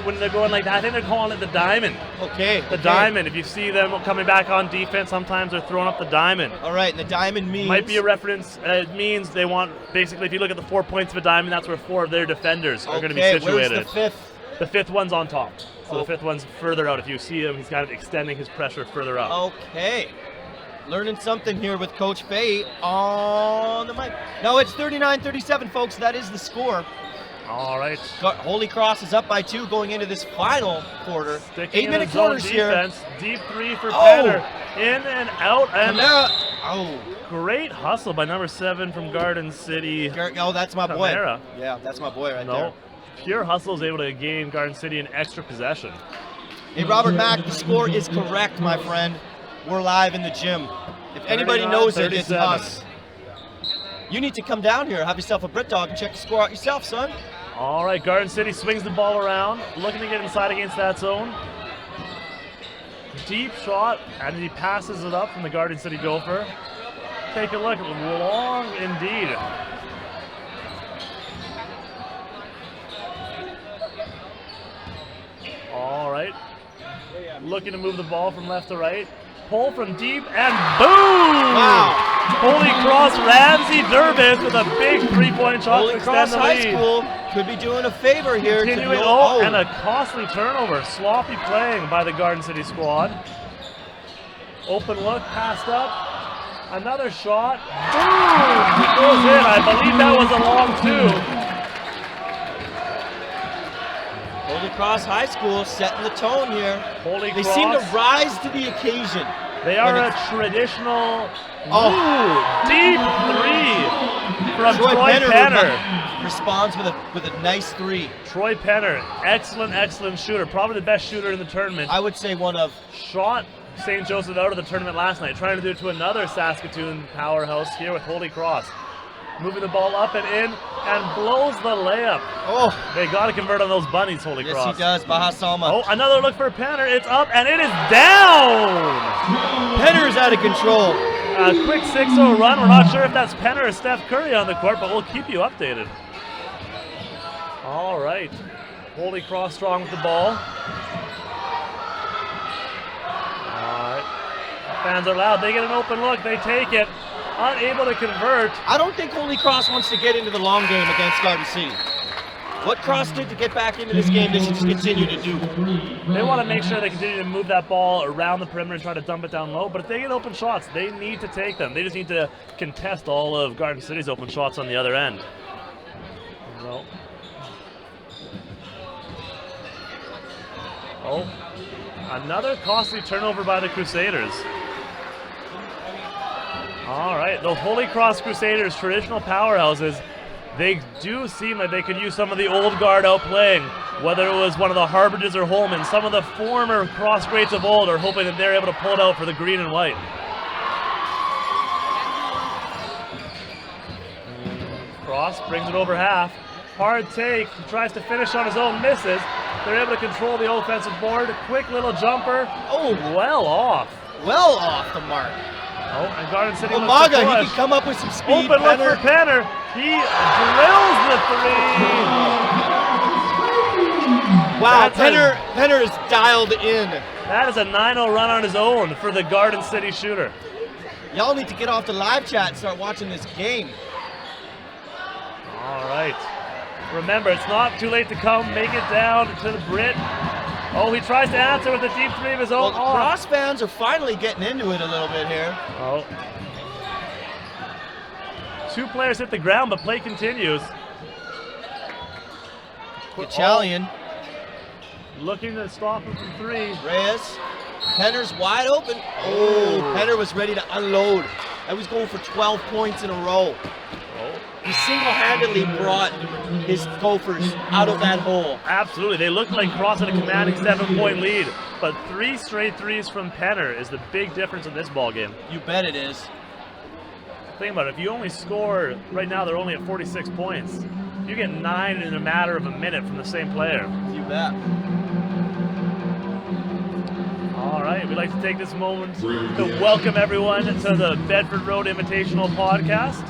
When they're going like that, I think they're calling it the diamond. Okay. The diamond. If you see them coming back on defense, sometimes they're throwing up the diamond. All right, and the diamond means... Might be a reference. It means they want, basically, if you look at the 4 points of a diamond, that's where 4 of their defenders are going to be situated. Where's the fifth? The fifth one's on top. So the fifth one's further out. If you see him, he's kind of extending his pressure further up. Okay. Learning something here with Coach Fahey on the mic. No, it's 39-37, folks. That is the score. All right. Holy Cross is up by 2 going into this final quarter. Sticking 8-minute in zone quarters here. defense. Deep 3 for Penner. In and out. And great hustle by number 7 from Garden City. That's my boy. Camara. Yeah, that's my boy right there. Pure hustle is able to gain Garden City an extra possession. Hey, Robert Mack, the score is correct, my friend. We're live in the gym. If anybody knows it, it's us. You need to come down here, have yourself a Brit dog, and check the score out yourself, son. All right, Garden City swings the ball around, looking to get inside against that zone. Deep shot, and he passes it up from the Garden City Gopher. Take a look, long indeed. All right, looking to move the ball from left to right. Pull from deep, and boom! Wow. Holy Cross Ramsey Durbin with a big three-point shot Holy to Cross extend the High lead. School could be doing a favor here. Continuing, and a costly turnover. Sloppy playing by the Garden City squad. Open look, passed up. Another shot. Boom! It goes in. I believe that was a long 2. Holy Cross High School setting the tone here. They Cross. seem to rise to the occasion. They are a traditional deep 3 from Troy Penner. Responds with a nice 3. Troy Penner, excellent shooter. Probably the best shooter in the tournament. I would say one of. Shot St. Joseph out of the tournament last night, trying to do it to another Saskatoon powerhouse here with Holy Cross. Moving the ball up and in, and blows the layup. They got to convert on those bunnies, Holy Cross. Yes, he does. Baha Salma. Another look for Penner. It's up, and it is down! Penner is out of control. A quick 6-0 run. We're not sure if that's Penner or Steph Curry on the court, but we'll keep you updated. All right. Holy Cross strong with the ball. All right. Fans are loud. They get an open look. They take it. Unable to convert. I don't think Holy Cross wants to get into the long game against Garden City. What Cross did to get back into this game, they should just continue to do. They want to make sure they continue to move that ball around the perimeter and try to dump it down low. But if they get open shots, they need to take them. They just need to contest all of Garden City's open shots on the other end. Well. Another costly turnover by the Crusaders. All right, those Holy Cross Crusaders, traditional powerhouses, they do seem like they could use some of the old guard outplaying, whether it was one of the Harbridges or Holman. Some of the former cross greats of old are hoping that they're able to pull it out for the green and white. Cross brings it over half. Hard take, he tries to finish on his own, misses. They're able to control the offensive board. Quick little jumper. Well off. Well off the mark. And Garden City Umaga, he can come up with some speed. Open look for Penner. He drills the 3. Wow, Penner is dialed in. That is a 9-0 run on his own for the Garden City shooter. Y'all need to get off the live chat and start watching this game. All right. Remember, it's not too late to come. Make it down to the BRIT. He tries to answer with a deep 3 of his own. Well, the Cross fans are finally getting into it a little bit here. 2 players hit the ground, but play continues. Italian. Looking to stop him from 3. Reyes. Penner's wide open. Penner was ready to unload. I was going for 12 points in a row. he single-handedly brought his Gophers out of that hole. Absolutely. They looked like Cross had a commanding 7-point lead, but 3 straight threes from Penner is the big difference in this ball game. You bet it is. Think about it. If you only score, right now they're only at 46 points. You get 9 in a matter of a minute from the same player. You bet. All right, we'd like to take this moment to welcome everyone to the Bedford Road Invitational Podcast.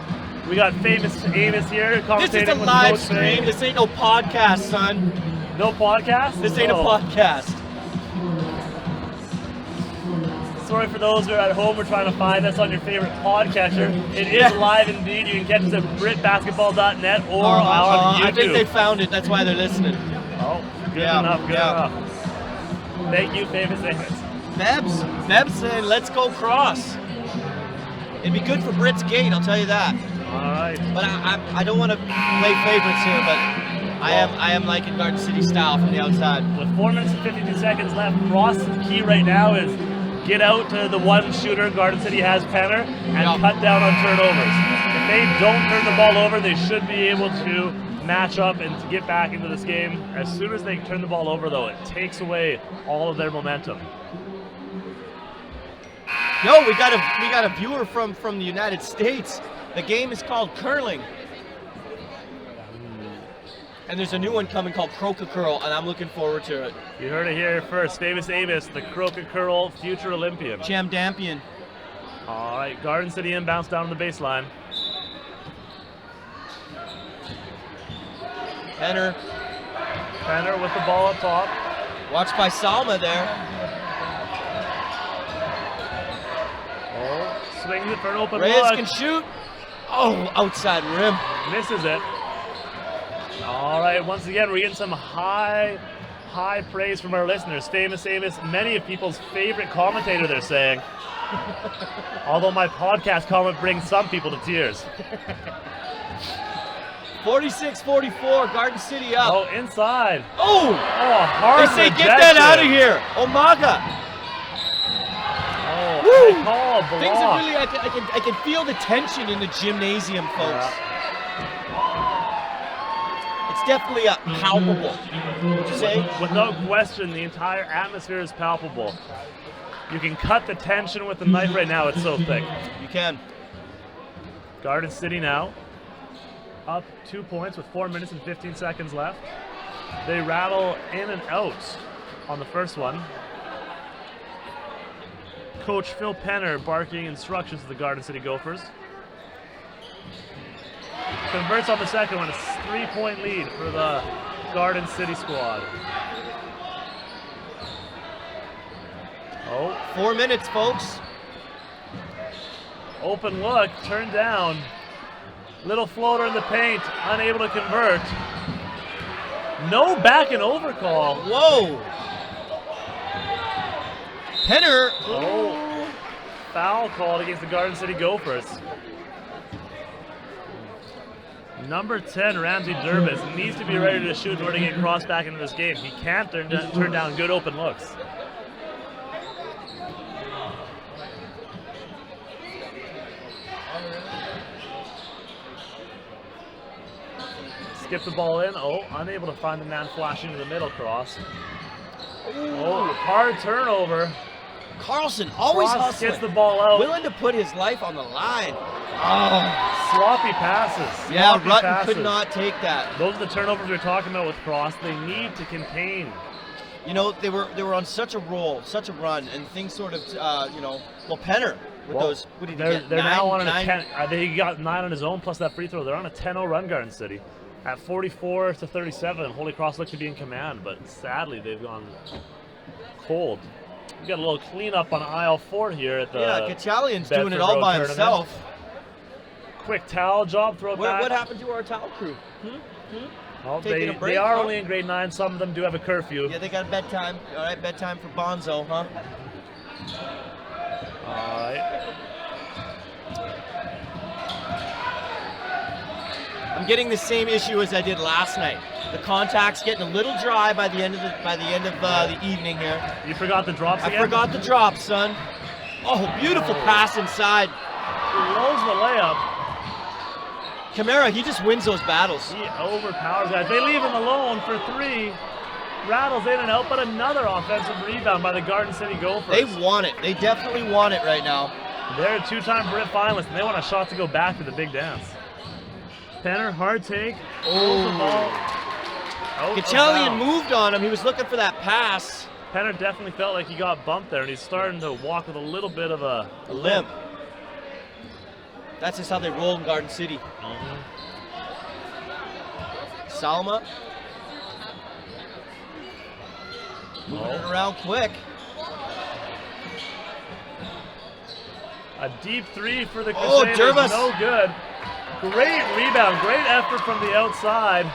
We got famous Amos here commentating. This is a with live Coach stream. Faye. This ain't no podcast, son. No podcast? This ain't a podcast. Sorry for those who are at home. We're trying to find us on your favorite podcatcher. It is live indeed. You can catch us at BritBasketball.net or on YouTube. I think they found it. That's why they're listening. Oh, good enough. Good enough. Thank you, famous Amos. Beb's saying, let's go Cross. It'd be good for Brit's gate, I'll tell you that. All right. But I don't want to play favorites here, but I am liking Garden City style from the outside. With 4 minutes and 52 seconds left, Frost's key right now is get out to the one shooter Garden City has, Penner, and cut down on turnovers. If they don't turn the ball over, they should be able to match up and to get back into this game. As soon as they turn the ball over, though, it takes away all of their momentum. Yo, we got a viewer from the United States. The game is called curling. And there's a new one coming called Croca Curl, and I'm looking forward to it. You heard it here first. Famous Amos, the Croca Curl future Olympian. Champion. All right, Garden City inbounds down the baseline. Penner with the ball up top. Watched by Salma there. Oh, swings it for an open Reyes look. can shoot. Oh, outside rim. Misses it. All right, once again, we're getting some high praise from our listeners. Famous Amos, many of people's favorite commentator, they're saying. Although my podcast comment brings some people to tears. 46-44, Garden City up. Oh, inside. Oh, hard they say rejection. get that out of here. Omaga. Oh, Woo! high call, block. Things are really, I can feel the tension in the gymnasium, folks. It's definitely palpable. Would you say? Without question, the entire atmosphere is palpable. You can cut the tension with the knife right now. It's so thick. You can. Garden City now up 2 points with 4 minutes and 15 seconds left. They rattle in and out on the first one. Coach Phil Penner barking instructions to the Garden City Gophers. Converts on the second one. It's a 3-point lead for the Garden City squad. 4 minutes, folks. Open look, turned down. Little floater in the paint, unable to convert. No back and over call. Whoa. Penner. Oh, foul called against the Garden City Gophers. Number 10, Ramsey Durbis, needs to be ready to shoot in order to get Cross back into this game. He can't turn down good open looks. Skip the ball in. Oh, unable to find the man flashing to the middle. Cross. Oh, hard turnover. Carlson always Cross hustling. gets the ball out. Willing to put his life on the line. Oh. Sloppy passes. Yeah, Sloppy Rutten passes. could not take that. Those are the turnovers we're talking about with Cross. They need to contain. You know, they were on such a roll, such a run, and things sort of, Penner with those. What did he get? They're now on nine? a 10. They got 9 on his own plus that free throw. They're on a 10-0 run, Garden City. At 44-37, Holy Cross looked to be in command, but sadly they've gone cold. We got a little cleanup on aisle 4 here at the Kachalian's doing Bedford it all Road by tournament. himself. Quick towel job, throw it back. What happened to our towel crew? Well, Taking a break, they are huh? only in grade 9. Some of them do have a curfew. Yeah, they got a bedtime. All right, bedtime for Bonzo, huh? All right. I'm getting the same issue as I did last night. The contact's getting a little dry by the end of the evening here. You forgot the drops again? I forgot the drop, son. Oh, beautiful pass inside. Blows the layup. Kamara, he just wins those battles. He overpowers guys. They leave him alone for 3. Rattles in and out, but another offensive rebound by the Garden City Gophers. They want it. They definitely want it right now. They're a 2-time BRIT finalist, and they want a shot to go back to the big dance. Penner, hard take. Holds the ball. Out of Gatchalian bounds. moved on him. He was looking for that pass. Penner definitely felt like he got bumped there, and he's starting to walk with a little bit of a limp. That's just how they roll in Garden City. Salma. Moving it around quick. A deep 3 for the Oh, Crusaders, Jervis. no good. Great rebound, great effort from the outside.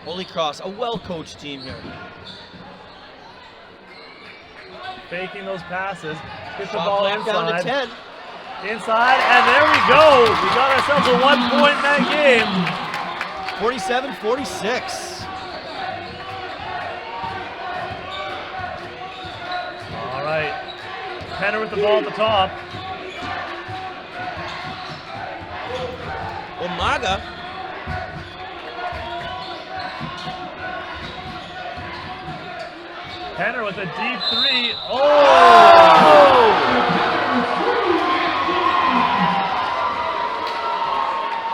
Holy Cross, a well-coached team here. Faking those passes. Get the Shot ball clock down to inside. 10. Inside, and there we go. We got ourselves a 1 point in that game. 47-46. All right. Penner with the ball at the top. Umaga. Penner with a deep 3. Oh!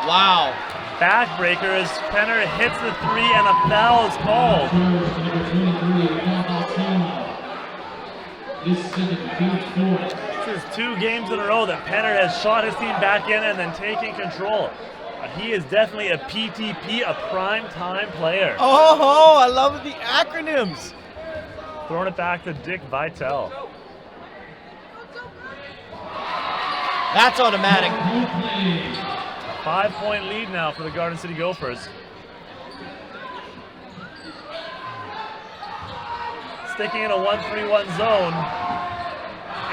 Wow. Backbreaker as Penner hits the 3 and a foul is called. This is 2 games in a row that Penner has shot his team back in and then taking control. He is definitely a PTP, a prime time player. Oh, I love the acronyms. Throwing it back to Dick Vitale. That's automatic. 5-point lead now for the Garden City Gophers. Sticking in a 1-3-1 zone.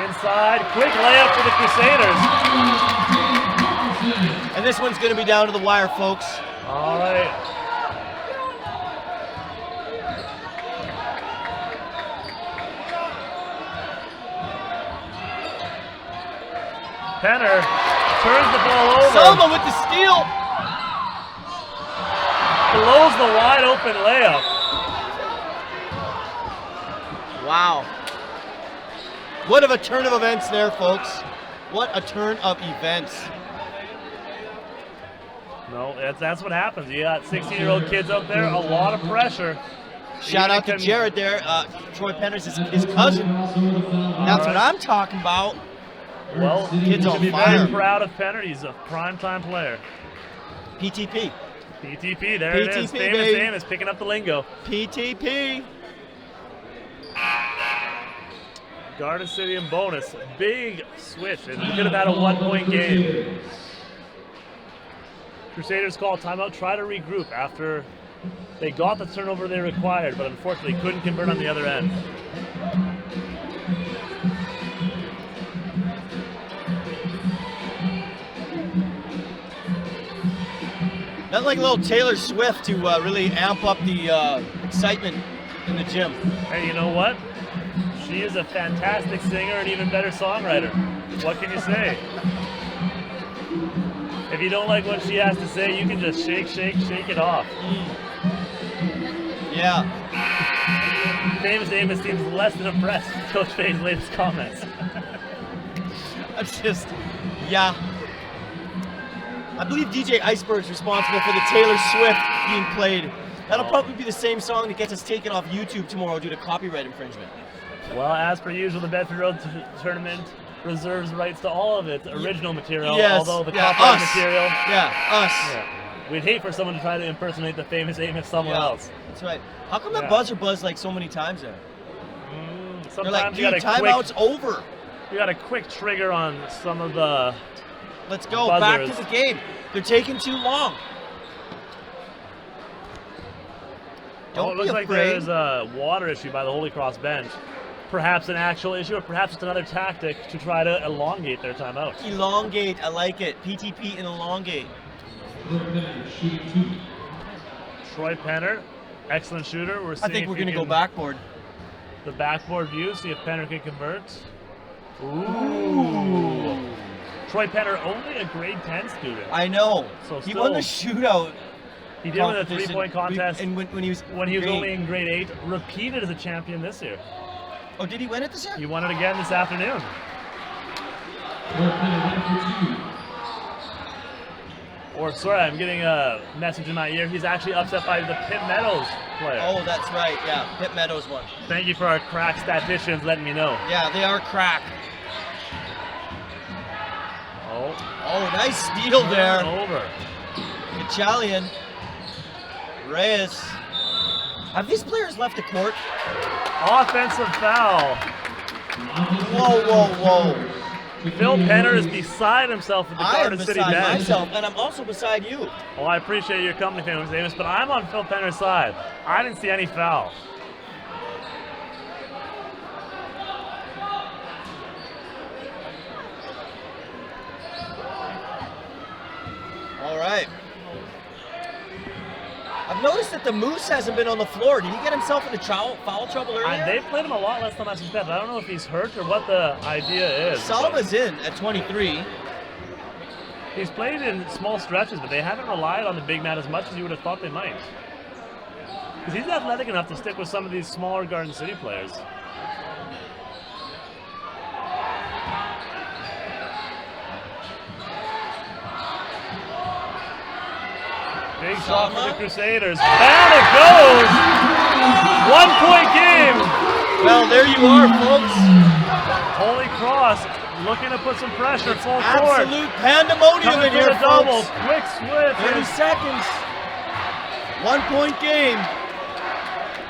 Inside, quick layup for the Crusaders. And this one's going to be down to the wire, folks. All right. Penner turns the ball over. Selma with the steal. Blows the wide open layup. Wow. What of a turn of events there, folks. What a turn of events. No, that's what happens. You got 16-year-old kids out there, a lot of pressure. Shout out to Jared there. Troy Penner's his cousin. That's what I'm talking about. Well, Kid's you on should be fire. very proud of Penner. He's a primetime player. PTP. PTP, there it is. PTP, Famous baby. Amos picking up the lingo. PTP. Garden City and bonus. Big switch. And we could have had a 1-point game. Crusaders call timeout, try to regroup after they got the turnover they required, but unfortunately couldn't convert on the other end. Not like a little Taylor Swift to really amp up the excitement in the gym. Hey, you know what? She is a fantastic singer and even better songwriter. What can you say? If you don't like what she has to say, you can just shake, shake, shake it off. Yeah. Famous Amos seems less than impressed with Coach Faye's latest comments. That's just, yeah. I believe DJ Iceberg's responsible for the Taylor Swift being played. That'll probably be the same song that gets us taken off YouTube tomorrow due to copyright infringement. Well, as per usual, the Bedford Road Tournament reserves rights to all of its original material, Yes. although the Yeah, copyright us. material. Yeah, us. Yeah. We'd hate for someone to try to impersonate the famous Amos somewhere Yeah, else. That's right. How come that Yeah. buzzer buzzed like so many times there? Sometimes They're like, you got dude, a quick, timeout's over. you got a quick trigger on some of the. Let's go back Buzzers. to the game. They're taking too long. Don't It looks be like afraid. there's a water issue by the Holy Cross bench. Perhaps an actual issue, or perhaps just another tactic to try to elongate their timeout. Elongate, I like it. PTP and elongate. Troy Penner, excellent shooter. I think we're going to go backboard. The backboard view, see if Penner can convert. Ooh. Troy Penner, only a grade 10 student. I know. So He won the still- shootout. He did win the competition. 3-point contest And when he was only in grade 8, repeated as a champion this year. Oh, did he win it this year? He won it again this afternoon. Or sorry, I'm getting a message in my ear. He's actually upset by the Pitt Meadows player. Oh, that's right. Yeah, Pitt Meadows won. Thank you for our crack statisticians letting me know. Yeah, they are crack. Oh, Oh, nice steal there. over. Italian. Reyes. Have these players left the court? Offensive foul. Whoa, whoa, whoa. Phil Penner is beside himself with the I am Garden City beside bench. myself, and I'm also beside you. Well, I appreciate your company, famous Amos, but I'm on Phil Penner's side. I didn't see any foul. All right. I've noticed that the Moose hasn't been on the floor. Did he get himself into foul trouble earlier? They've played him a lot less than I suspect. I don't know if he's hurt or what the idea is. Salva's in at 23. He's played in small stretches, but they haven't relied on the big man as much as you would have thought they might. Because he's athletic enough to stick with some of these smaller Garden City players. Big shot for the Crusaders. And it goes! 1-point game! Well, there you are, folks. Holy Cross looking to put some pressure full court. Absolute pandemonium Coming in for here, the double. folks. Quick switch. 30 seconds. 1-point game.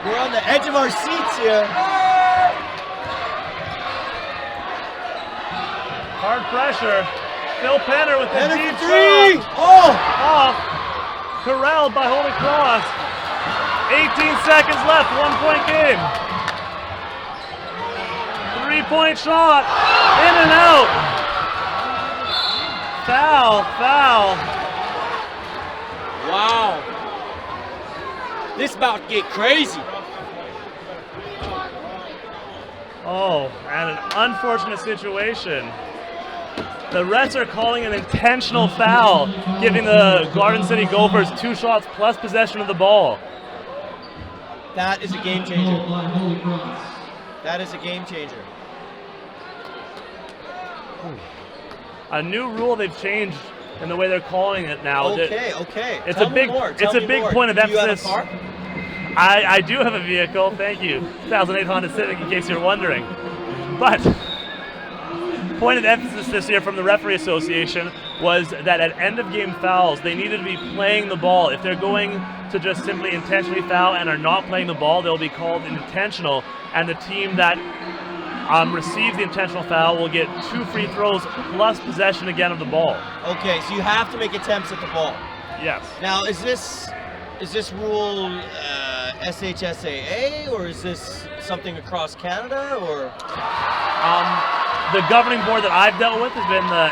We're on the edge of our seats here. Hard pressure. Phil Penner with the And deep it's 3. shot. Oh! Off. Corralled by Holy Cross. 18 seconds left. 1-point game. 3-point shot. In and out. Foul. Foul. Wow. This about to get crazy. Oh, and an unfortunate situation. The refs are calling an intentional foul, giving the Garden City Gophers 2 shots plus possession of the ball. That is a game changer. That is a game changer. A new rule they've changed in the way they're calling it now. Okay. It's Tell a me big, more. it's Tell a me big more. point of Do you have a emphasis. car? I do have a vehicle, thank you. 2008 Honda Civic, in case you're wondering. But point of emphasis this year from the Referee Association was that at end of game fouls, they needed to be playing the ball. If they're going to just simply intentionally foul and are not playing the ball, they'll be called intentional, and the team that receives the intentional foul will get 2 free throws plus possession again of the ball. Okay, so you have to make attempts at the ball. Yes. Now, is this rule SHSAA, or is this something across Canada, or? The governing board that I've dealt with has been the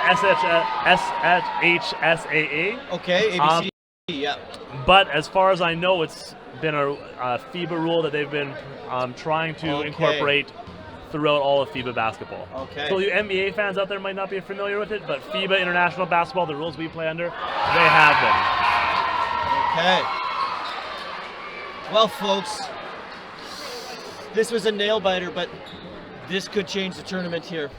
SHSAA. Okay, ABC. Yeah. But as far as I know, it's been a FIBA rule that they've been trying to incorporate throughout all of FIBA basketball. Okay. So you NBA fans out there might not be familiar with it, but FIBA International Basketball, the rules we play under, they have been. Okay. Well, folks, this was a nail biter, but this could change the tournament here.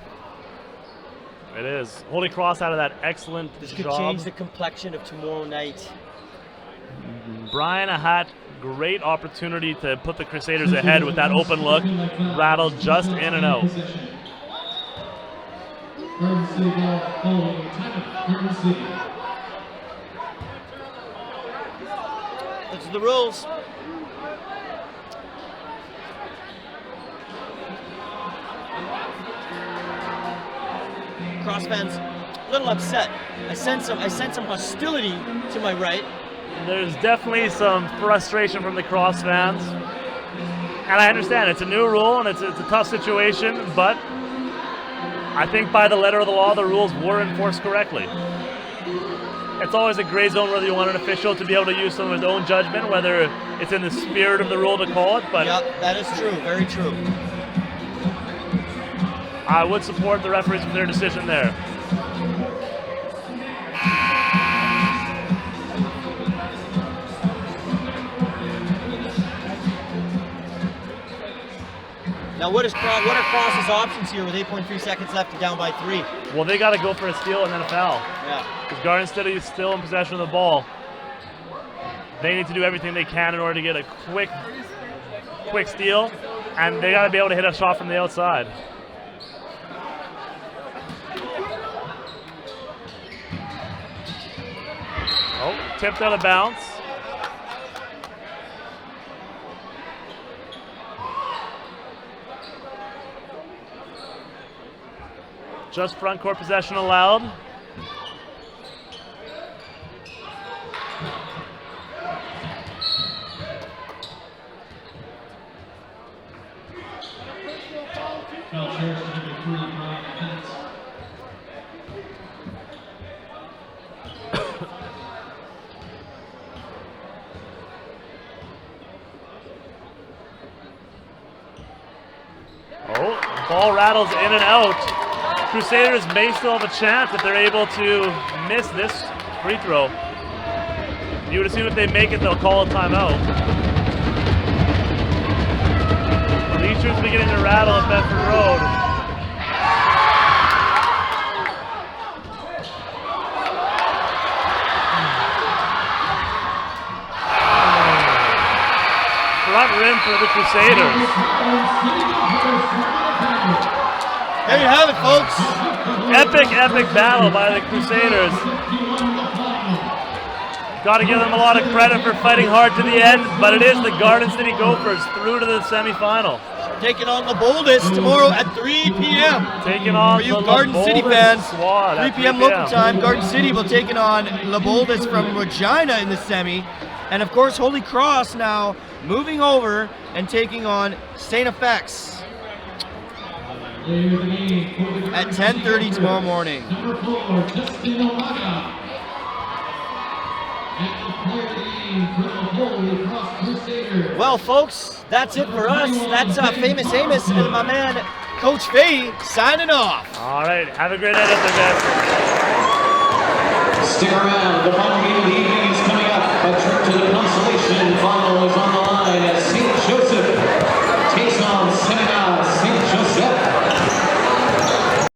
It is. Holy Cross out of that excellent This could job. change the complexion of tomorrow night. Brian Ahat, great opportunity to put the Crusaders ahead with that open look. Rattled just in and out. Garden City ball following timeout. Garden City. Those are the rules. Cross fans, a little upset. I sense some hostility to my right. There's definitely some frustration from the Cross fans. And I understand it's a new rule and it's a tough situation, but I think by the letter of the law, the rules were enforced correctly. It's always a gray zone whether you want an official to be able to use some of his own judgment, whether it's in the spirit of the rule to call it, but Yep, that is true, very true. I would support the referees with their decision there. Now, what are Cross's options here with 8.3 seconds left and down by 3? Well, they got to go for a steal and then a foul. Yeah. Because Garden City is still in possession of the ball. They need to do everything they can in order to get a quick steal, and they got to be able to hit a shot from the outside. Oh, tipped out of bounds. Just front court possession allowed. Oh, ball rattles in and out. Crusaders may still have a chance if they're able to miss this free throw. You would assume if they make it, they'll call a timeout. Bleachers beginning to rattle at Bedford Road. Front rim for the Crusaders. There you have it, folks. Epic battle by the Crusaders. Got to give them a lot of credit for fighting hard to the end, but it is the Garden City Gophers through to the semifinal. Taking on the Boldest tomorrow at 3 p.m. Taking on For you the Garden City Boldest fans, squad 3 at p.m. local time, Garden City will take on La Boldest from Regina in the semi. And of course, Holy Cross now moving over and taking on St. FX at 10:30 tomorrow morning. Well, folks, that's it for us. That's Famous Amos and my man, Coach Fahey, signing off. All right, have a great night out there, guys. Stick around. The final game of the evening is coming up. A trip to the consolation final is on the line as St.